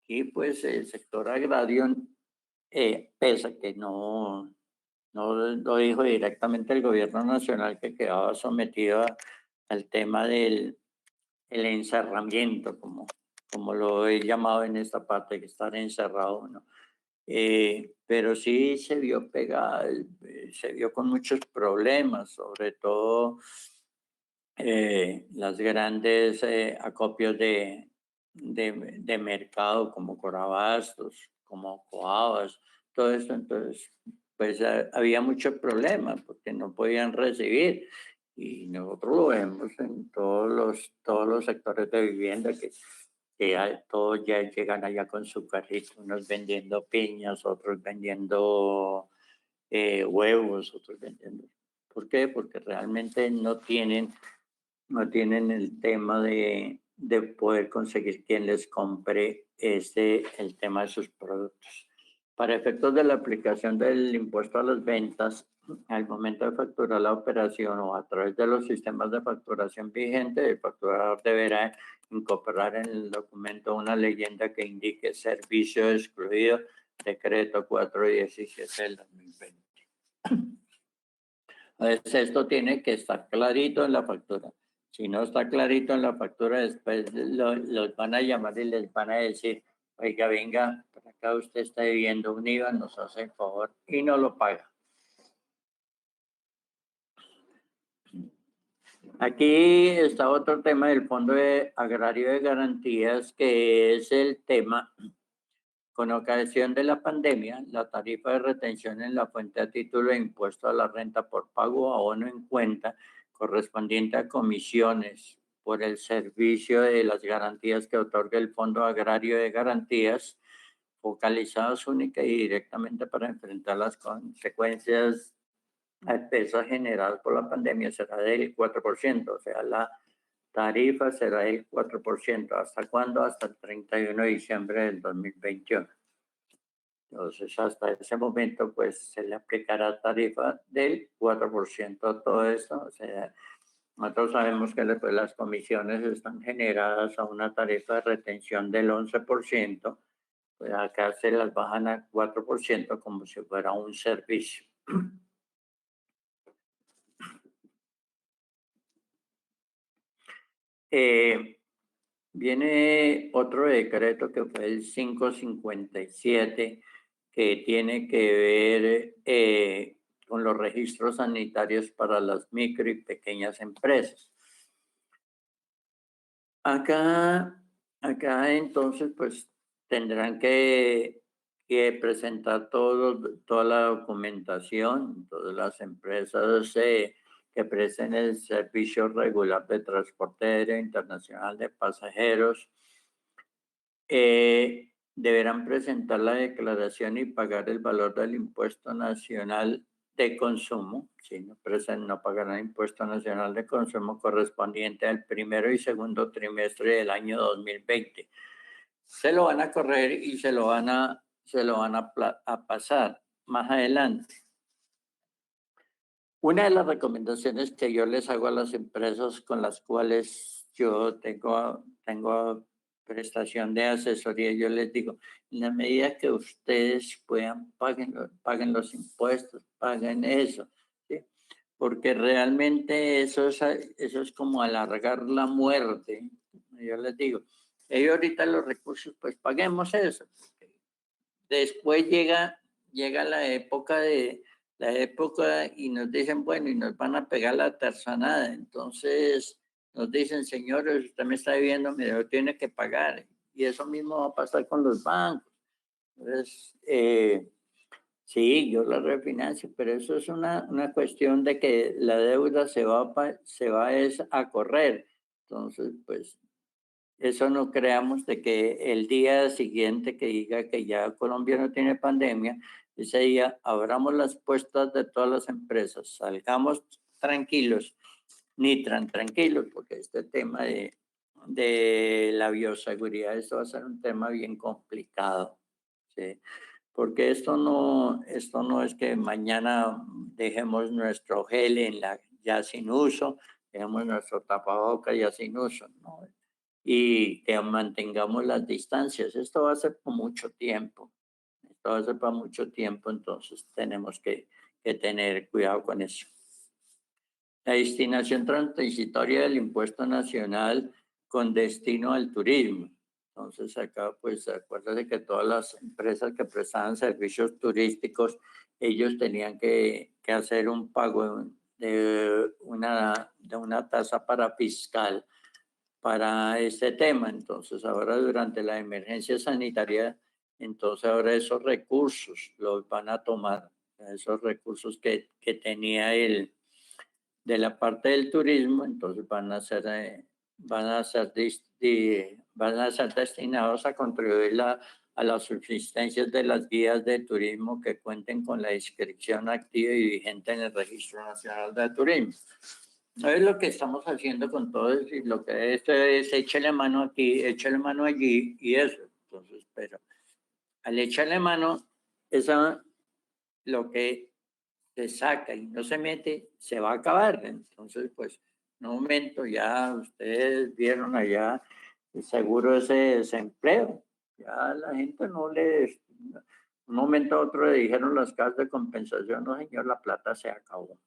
S3: Y pues el sector agrario, pese a que no lo dijo directamente el gobierno nacional, que quedaba sometido al tema del encerramiento, como lo he llamado en esta parte, que estar encerrado, ¿no? Pero sí se vio pegada, se vio con muchos problemas, sobre todo las grandes acopios de mercado como Corabastos, como Coabas, todo esto. Entonces pues había mucho problema porque no podían recibir. Y nosotros lo vemos en todos los sectores de vivienda que todos ya llegan allá con su carrito, unos vendiendo piñas, otros vendiendo huevos, otros vendiendo. ¿Por qué? Porque realmente no tienen el tema de poder conseguir quien les compre el tema de sus productos. Para efectos de la aplicación del impuesto a las ventas, al momento de facturar la operación o a través de los sistemas de facturación vigentes, el facturador deberá incorporar en el documento una leyenda que indique servicio excluido, decreto 417 del 2020. Entonces, esto tiene que estar clarito en la factura. Si no está clarito en la factura, después los van a llamar y les van a decir, oiga, venga, por acá usted está debiendo un IVA, nos hace el favor y no lo paga. Aquí está otro tema del Fondo Agrario de Garantías, que es el tema. Con ocasión de la pandemia, la tarifa de retención en la fuente a título de impuesto a la renta por pago o abono en cuenta correspondiente a comisiones por el servicio de las garantías que otorga el Fondo Agrario de Garantías, focalizadas única y directamente para enfrentar las consecuencias adversas generadas por la pandemia, será del 4%, o sea, la tarifa será del 4%. ¿Hasta cuándo? Hasta el 31 de diciembre del 2021. Entonces, hasta ese momento, pues, se le aplicará tarifa del 4% a todo esto. O sea, nosotros sabemos que después las comisiones están generadas a una tarifa de retención del 11%, pues acá se las bajan al 4% como si fuera un servicio. Viene otro decreto que fue el 557, que tiene que ver con los registros sanitarios para las micro y pequeñas empresas. Acá entonces, pues tendrán que presentar toda la documentación, todas las empresas que presten el servicio regular de transporte aéreo internacional de pasajeros, deberán presentar la declaración y pagar el valor del impuesto nacional de consumo. Si no presentan, no pagarán impuesto nacional de consumo correspondiente al primero y segundo trimestre del año 2020. Se lo van a correr y se lo van a pasar más adelante. Una de las recomendaciones que yo les hago a las empresas con las cuales yo tengo prestación de asesoría, yo les digo, en la medida que ustedes puedan, paguen los impuestos, paguen eso, ¿sí? Porque realmente eso es como alargar la muerte. Yo les digo, ellos ahorita los recursos, pues paguemos eso. Después llega la época y nos dicen, bueno, y nos van a pegar la tarzanada. Entonces nos dicen, señores, usted me está debiendo, me lo tiene que pagar. Y eso mismo va a pasar con los bancos. Entonces, sí, yo la refinancio, pero eso es una cuestión de que la deuda se va a correr. Entonces, pues, eso no creamos de que el día siguiente que diga que ya Colombia no tiene pandemia, ese día abramos las puertas de todas las empresas, salgamos tranquilos, ni tan tranquilos, porque este tema de la bioseguridad, esto va a ser un tema bien complicado, ¿sí? Porque esto no es que mañana dejemos nuestro gel ya sin uso, dejemos nuestro tapabocas ya sin uso, ¿no? Y que mantengamos las distancias. Esto va a ser por mucho tiempo. Esto va a ser por mucho tiempo, entonces tenemos que tener cuidado con eso. La destinación transitoria del impuesto nacional con destino al turismo. Entonces acá, pues, acuérdate que todas las empresas que prestaban servicios turísticos, ellos tenían que hacer un pago de una tasa para fiscal para este tema. Entonces, ahora durante la emergencia sanitaria, entonces ahora esos recursos los van a tomar esos recursos que tenía de la parte del turismo, entonces van a ser destinados a contribuir a la subsistencia de las guías de turismo que cuenten con la inscripción activa y vigente en el Registro Nacional de Turismo. Es lo que estamos haciendo con todo eso, y lo que es échale mano aquí, échale mano allí y eso. Entonces, pero al echarle mano, lo que se saca y no se mete, se va a acabar. Entonces, pues, en un momento ya ustedes vieron allá seguro ese desempleo. Ya la gente no le... Un momento a otro le dijeron las casas de compensación, no señor, la plata se acabó.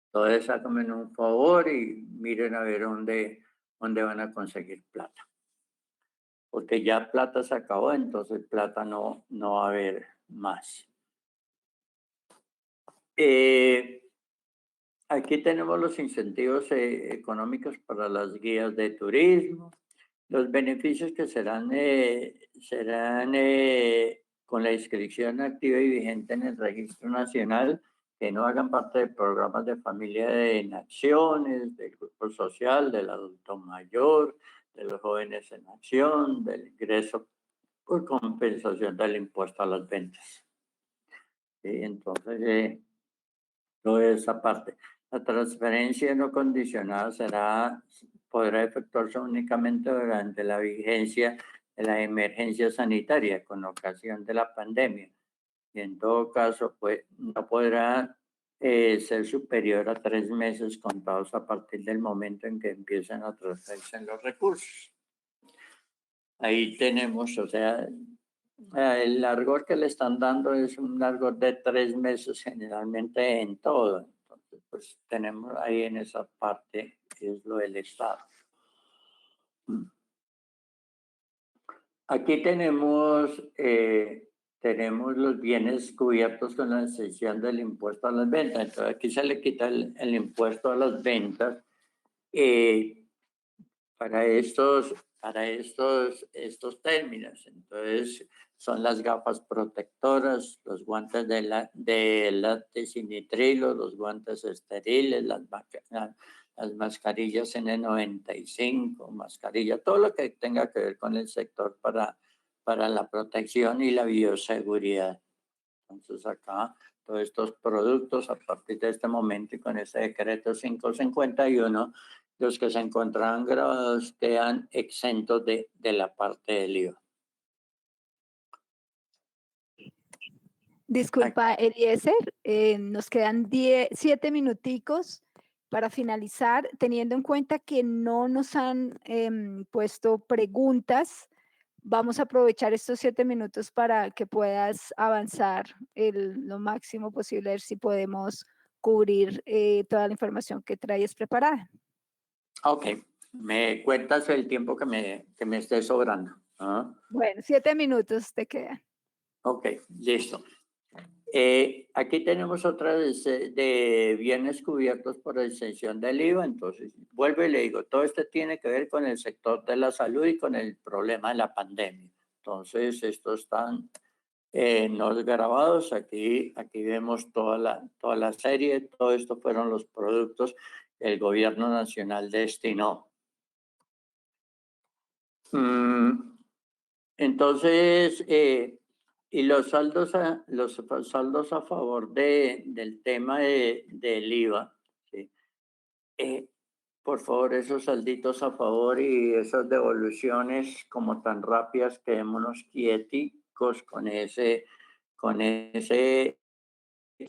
S3: Entonces, sáquenme un favor y miren a ver dónde van a conseguir plata. Porque ya plata se acabó, entonces plata no va a haber más. Aquí tenemos los incentivos económicos para las guías de turismo, los beneficios que serán con la inscripción activa y vigente en el Registro Nacional, que no hagan parte de programas de familia en acciones, del grupo social, del adulto mayor, de los jóvenes en acción, del ingreso por compensación del impuesto a las ventas. Entonces, toda esa parte. La transferencia no condicionada podrá efectuarse únicamente durante la vigencia de la emergencia sanitaria con ocasión de la pandemia. Y en todo caso, pues, no podrá ser superior a 3 meses contados a partir del momento en que empiezan a transferirse los recursos. Ahí tenemos, o sea, el largor que le están dando es un largor de 3 meses generalmente en todo. Entonces, pues tenemos ahí en esa parte que es lo del Estado. Aquí tenemos los bienes cubiertos con la exención del impuesto a las ventas. Entonces, aquí se le quita el impuesto a las ventas para estos términos. Entonces, son las gafas protectoras, los guantes de látex y nitrilo, los guantes esteriles, las mascarillas N95, mascarilla, todo lo que tenga que ver con el sector para la protección y la bioseguridad. Entonces, acá, todos estos productos, a partir de este momento y con este decreto 551, los que se encontraban grabados quedan exentos de la parte del IVA.
S2: Disculpa, Eliezer, nos quedan 7 minuticos para finalizar, teniendo en cuenta que no nos han puesto preguntas. Vamos a aprovechar estos 7 minutos para que puedas avanzar lo máximo posible, a ver si podemos cubrir toda la información que traes preparada.
S3: Ok, me cuentas el tiempo que me esté sobrando. ¿Ah?
S2: Bueno, 7 minutos te quedan.
S3: Ok, listo. Aquí tenemos otra de bienes cubiertos por exención del IVA. Entonces, vuelvo y le digo, todo esto tiene que ver con el sector de la salud y con el problema de la pandemia. Entonces, estos están no grabados. Aquí vemos toda la serie. Todo esto fueron los productos que el gobierno nacional destinó. Entonces, y los saldos a favor del tema del IVA, ¿sí? Por favor, esos salditos a favor y esas devoluciones como tan rápidas, quedémonos quieticos con ese,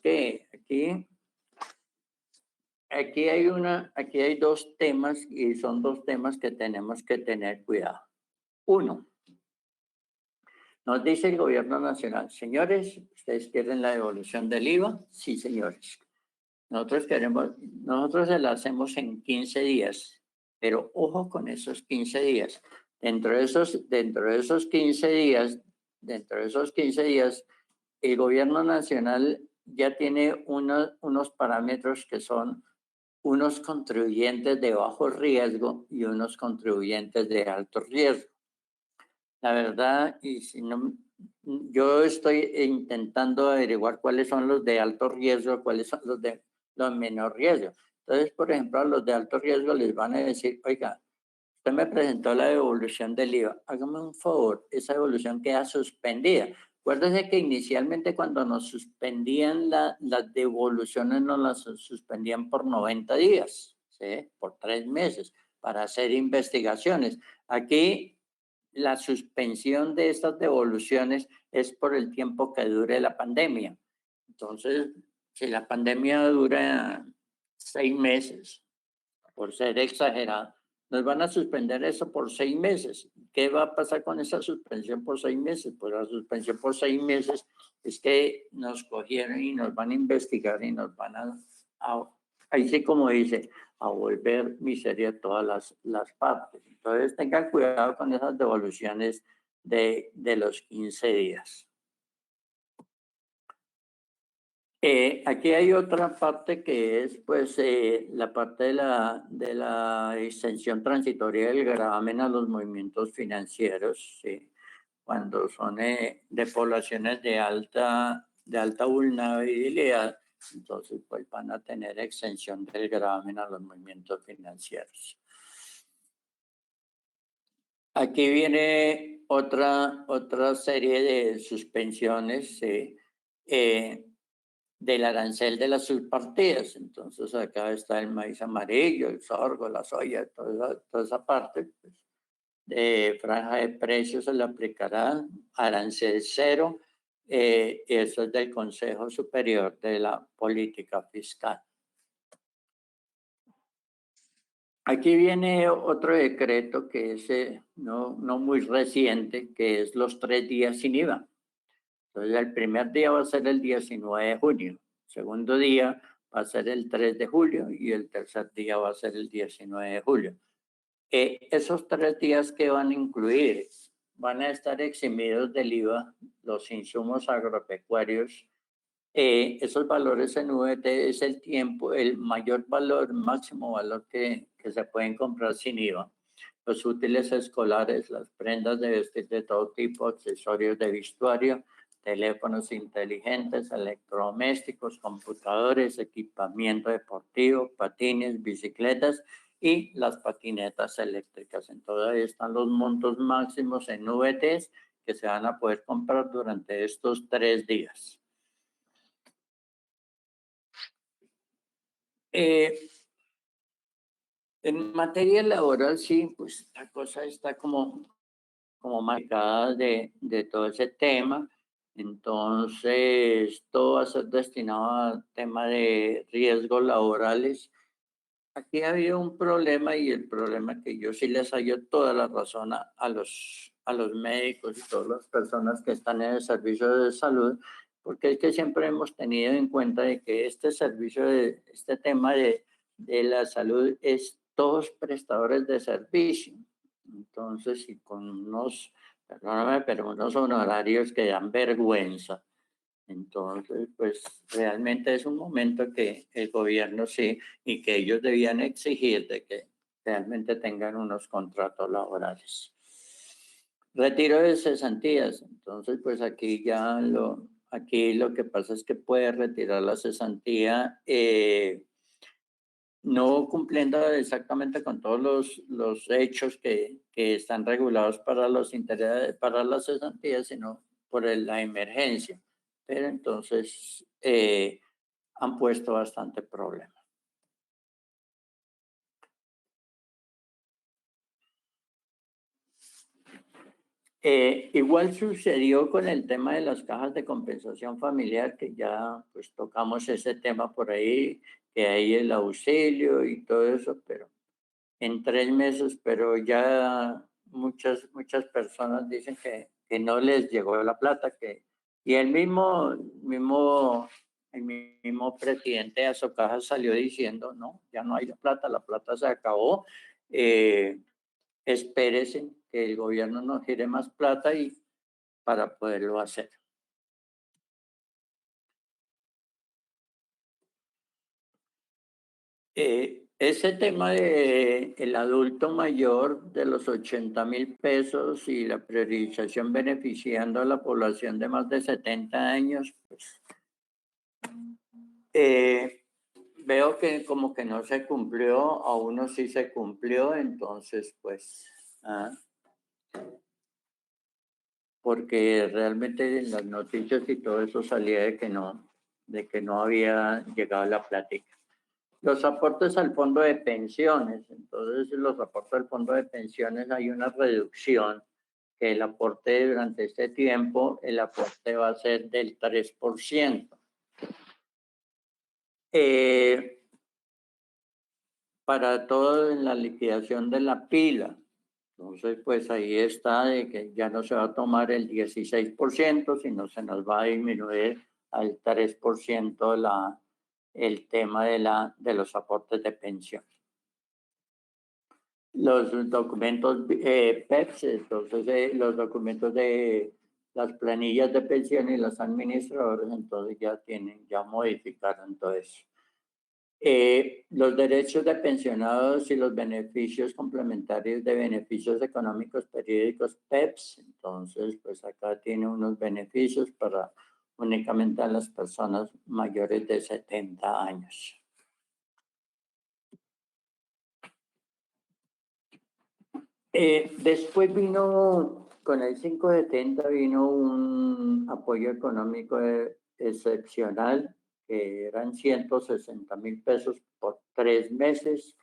S3: que aquí hay 2 temas y son 2 temas que tenemos que tener cuidado. Uno, nos dice el gobierno nacional, señores, ¿ustedes quieren la devolución del IVA? Sí, señores. Nosotros se la hacemos en 15 días, pero ojo con esos 15 días. Dentro de esos 15 días, el gobierno nacional ya tiene unos parámetros que son unos contribuyentes de bajo riesgo y unos contribuyentes de alto riesgo. La verdad, y si no yo estoy intentando averiguar cuáles son los de alto riesgo, cuáles son los de los menor riesgo. Entonces, por ejemplo, a los de alto riesgo les van a decir, oiga, usted me presentó la devolución del IVA, hágame un favor, esa devolución queda suspendida. Acuérdense que inicialmente cuando nos suspendían las devoluciones, nos las suspendían por 90 días, ¿sí? Por 3 meses, para hacer investigaciones. Aquí la suspensión de estas devoluciones es por el tiempo que dure la pandemia. Entonces, si la pandemia dura 6 meses, por ser exagerado, nos van a suspender eso por 6 meses. ¿Qué va a pasar con esa suspensión por 6 meses? Pues la suspensión por 6 meses es que nos cogieron y nos van a investigar y nos van ahí sí como dice, a volver miseria todas las partes. Entonces tengan cuidado con esas devoluciones de los 15 días. Aquí hay otra parte que es pues la parte de la extensión transitoria del gravamen a los movimientos financieros, ¿sí? Cuando son de poblaciones de alta vulnerabilidad, entonces pues van a tener extensión del gravamen a los movimientos financieros. Aquí viene otra serie de suspensiones, ¿sí? Del arancel de las subpartidas. Entonces acá está el maíz amarillo, el sorgo, la soya, toda esa parte. Pues, de franja de precios se le aplicará arancel cero. Eso es del Consejo Superior de la Política Fiscal. Aquí viene otro decreto que es no muy reciente, que es los 3 días sin IVA. Entonces, el primer día va a ser el 19 de junio, el segundo día va a ser el 3 de julio y el tercer día va a ser el 19 de julio. Esos 3 días que van a incluir, van a estar eximidos del IVA los insumos agropecuarios. Esos valores en VT es el tiempo, el mayor valor, máximo valor que se pueden comprar sin IVA. Los útiles escolares, las prendas de vestir de todo tipo, accesorios de vestuario, teléfonos inteligentes, electrodomésticos, computadores, equipamiento deportivo, patines, bicicletas y las patinetas eléctricas. Entonces ahí están los montos máximos en VTs que se van a poder comprar durante estos 3 días. En materia laboral, sí, pues la cosa está como marcada de todo ese tema. Entonces, todo va a ser destinado al tema de riesgos laborales. Aquí ha habido un problema y el problema que yo sí les hallo toda la razón a los médicos y todas las personas que están en el servicio de salud, porque es que siempre hemos tenido en cuenta de que este servicio, este tema de la salud es todos prestadores de servicio. Entonces, y con unos, perdóname, pero unos honorarios que dan vergüenza. Entonces, pues realmente es un momento que el gobierno sí, y que ellos debían exigir de que realmente tengan unos contratos laborales. Retiro de cesantías. Entonces, pues aquí lo que pasa es que puede retirar la cesantía no cumpliendo exactamente con todos los hechos que están regulados para para las cesantías, sino por la emergencia. Pero entonces han puesto bastante problema. Igual sucedió con el tema de las cajas de compensación familiar, que ya pues tocamos ese tema por ahí, que hay el auxilio y todo eso, pero en 3 meses, pero ya muchas personas dicen que no les llegó la plata, y el mismo presidente de Azocaja salió diciendo, no, ya no hay la plata se acabó, espérese que el gobierno nos gire más plata y para poderlo hacer. ese tema de el adulto mayor de los 80.000 pesos y la priorización beneficiando a la población de más de 70 años, pues, veo que como que no se cumplió, a uno sí se cumplió, entonces pues, porque realmente en las noticias y todo eso salía de que no había llegado la plática. Los aportes al fondo de pensiones, entonces los aportes al fondo de pensiones hay una reducción, que el aporte durante este tiempo, el aporte va a ser del 3%. Para todo en la liquidación de la pila. Entonces, pues ahí está de que ya no se va a tomar el 16%, sino se nos va a disminuir al 3% el tema de los aportes de pensión. Los documentos PEPS, entonces los documentos de las planillas de pensión y los administradores, entonces ya modificaron todo eso. Los derechos de pensionados y los beneficios complementarios de beneficios económicos periódicos PEPS, entonces pues acá tiene unos beneficios para únicamente a las personas mayores de 70 años. Después vino, con el 570 vino un apoyo económico excepcional, que eran 160.000 pesos por 3 meses.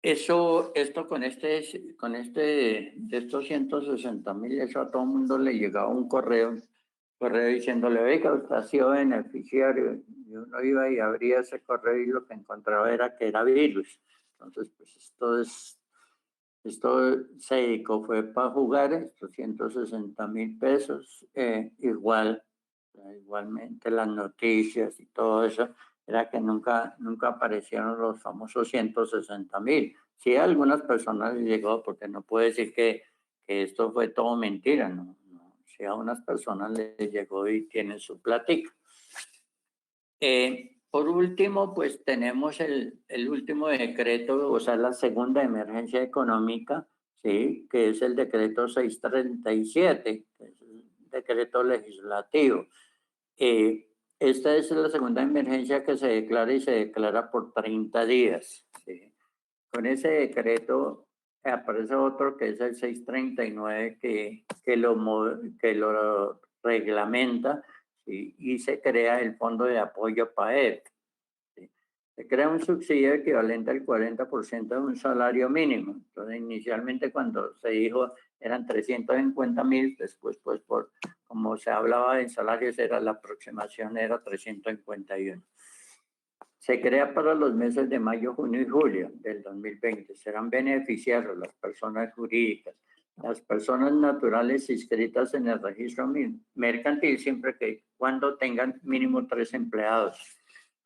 S3: Esto con de estos 160.000, eso a todo el mundo le llegaba un correo diciéndole, oiga, usted ha sido beneficiario. Y uno iba y abría ese correo y lo que encontraba era que era virus. Entonces, pues esto se dedicó, fue para jugar estos 160.000 pesos. Igualmente las noticias y todo eso, era que nunca aparecieron los famosos 160.000. Sí, a algunas personas les llegó, porque no puedo decir que esto fue todo mentira, no. Sí, a unas personas les llegó y tienen su plática. Por último, pues tenemos el último decreto, o sea, la segunda emergencia económica, ¿sí? Que es el decreto 637, que es el decreto legislativo. Esta es la segunda emergencia que se declara y se declara por 30 días, ¿sí? Con ese decreto aparece otro que es el 639 que lo reglamenta, ¿sí? Y se crea el Fondo de Apoyo PAEP. ¿Sí? Se crea un subsidio equivalente al 40% de un salario mínimo. Entonces, inicialmente cuando se dijo eran 350.000, después pues como se hablaba de salarios, la aproximación era 351. Se crea para los meses de mayo, junio y julio del 2020. Serán beneficiarios las personas jurídicas, las personas naturales inscritas en el registro mercantil, siempre que cuando tengan mínimo 3 empleados,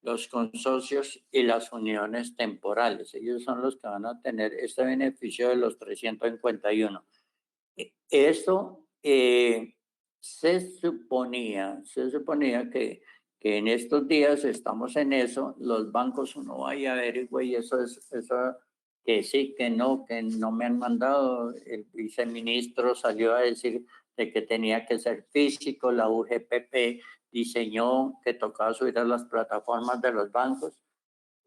S3: los consorcios y las uniones temporales. Ellos son los que van a tener este beneficio de los 351. Esto se suponía que en estos días estamos en eso, los bancos uno vaya a ver, güey, eso que sí, que no me han mandado. El viceministro salió a decir de que tenía que ser físico, la UGPP diseñó que tocaba subir a las plataformas de los bancos.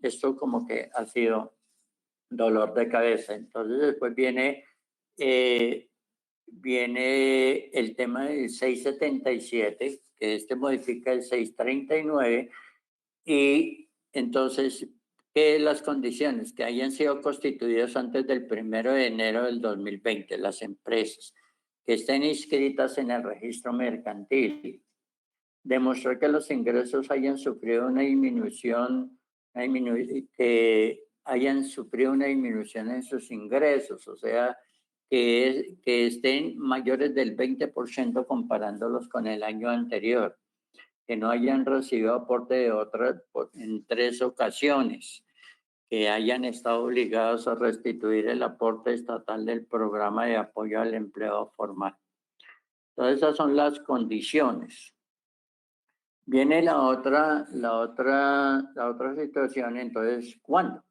S3: Esto como que ha sido dolor de cabeza. Entonces después viene el tema del 677, que modifica el 639, y entonces, ¿qué las condiciones? Que hayan sido constituidas antes del 1 de enero del 2020, las empresas, que estén inscritas en el registro mercantil, demostrar que los ingresos hayan sufrido una disminución, que hayan sufrido una disminución en sus ingresos, o sea, que estén mayores del 20% comparándolos con el año anterior, que no hayan recibido aporte de otras en 3 ocasiones, que hayan estado obligados a restituir el aporte estatal del programa de apoyo al empleo formal. Todas esas son las condiciones. Viene la otra situación, entonces, ¿cuándo?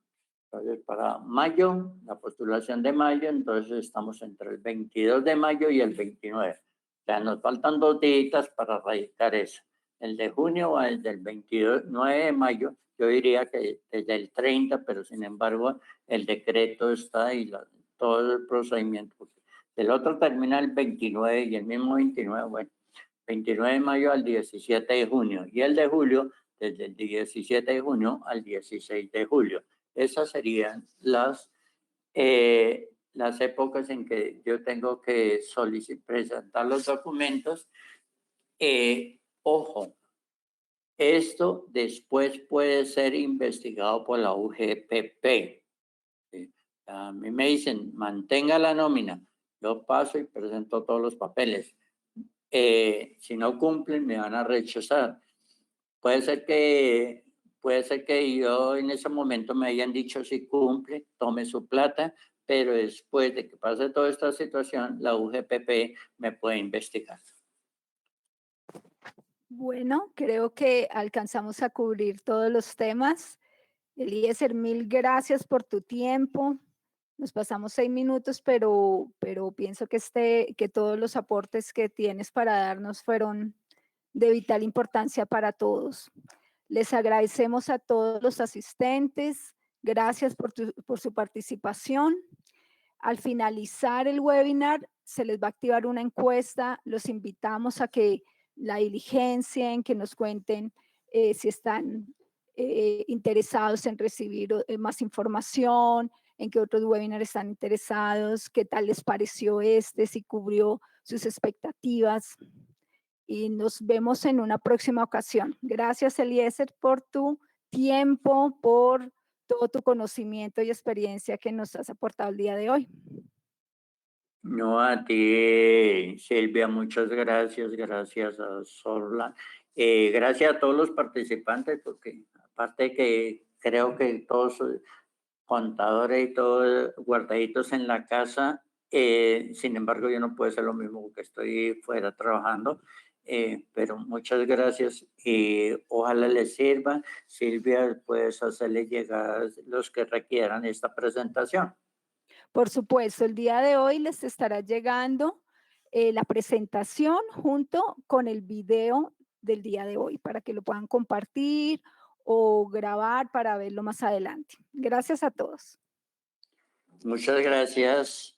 S3: Entonces, para mayo, la postulación de mayo, entonces estamos entre el 22 de mayo y el 29. O sea, nos faltan 2 días para radicar eso. El de junio o el del 29 de mayo, yo diría que desde el 30, pero sin embargo, el decreto está y todo el procedimiento. El otro termina el 29 y el mismo 29, bueno, 29 de mayo al 17 de junio y el de julio desde el 17 de junio al 16 de julio. Esas serían las épocas en que yo tengo que presentar los documentos. Ojo, esto después puede ser investigado por la UGPP. ¿Sí? A mí me dicen, mantenga la nómina. Yo paso y presento todos los papeles. Si no cumplen, me van a rechazar. Puede ser que yo en ese momento me hayan dicho si cumple, tome su plata, pero después de que pase toda esta situación, la UGPP me puede investigar.
S2: Bueno, creo que alcanzamos a cubrir todos los temas. Eliezer, mil gracias por tu tiempo. Nos pasamos 6 minutos, pero pienso que todos los aportes que tienes para darnos fueron de vital importancia para todos. Les agradecemos a todos los asistentes. Gracias por su participación. Al finalizar el webinar, se les va a activar una encuesta. Los invitamos a que la diligencien, que nos cuenten si están interesados en recibir más información, en qué otros webinars están interesados, qué tal les pareció si cubrió sus expectativas. Y nos vemos en una próxima ocasión. Gracias, Eliezer, por tu tiempo, por todo tu conocimiento y experiencia que nos has aportado el día de hoy.
S3: No, a ti, Silvia, muchas gracias. Gracias a Sorla. Gracias a todos los participantes, porque aparte que creo que todos contadores y todos guardaditos en la casa, sin embargo, yo no puedo hacer lo mismo porque estoy fuera trabajando. Pero muchas gracias y ojalá les sirva. Silvia, puedes hacerle llegar los que requieran esta presentación.
S2: Por supuesto, el día de hoy les estará llegando la presentación junto con el video del día de hoy para que lo puedan compartir o grabar para verlo más adelante. Gracias a todos.
S3: Muchas gracias.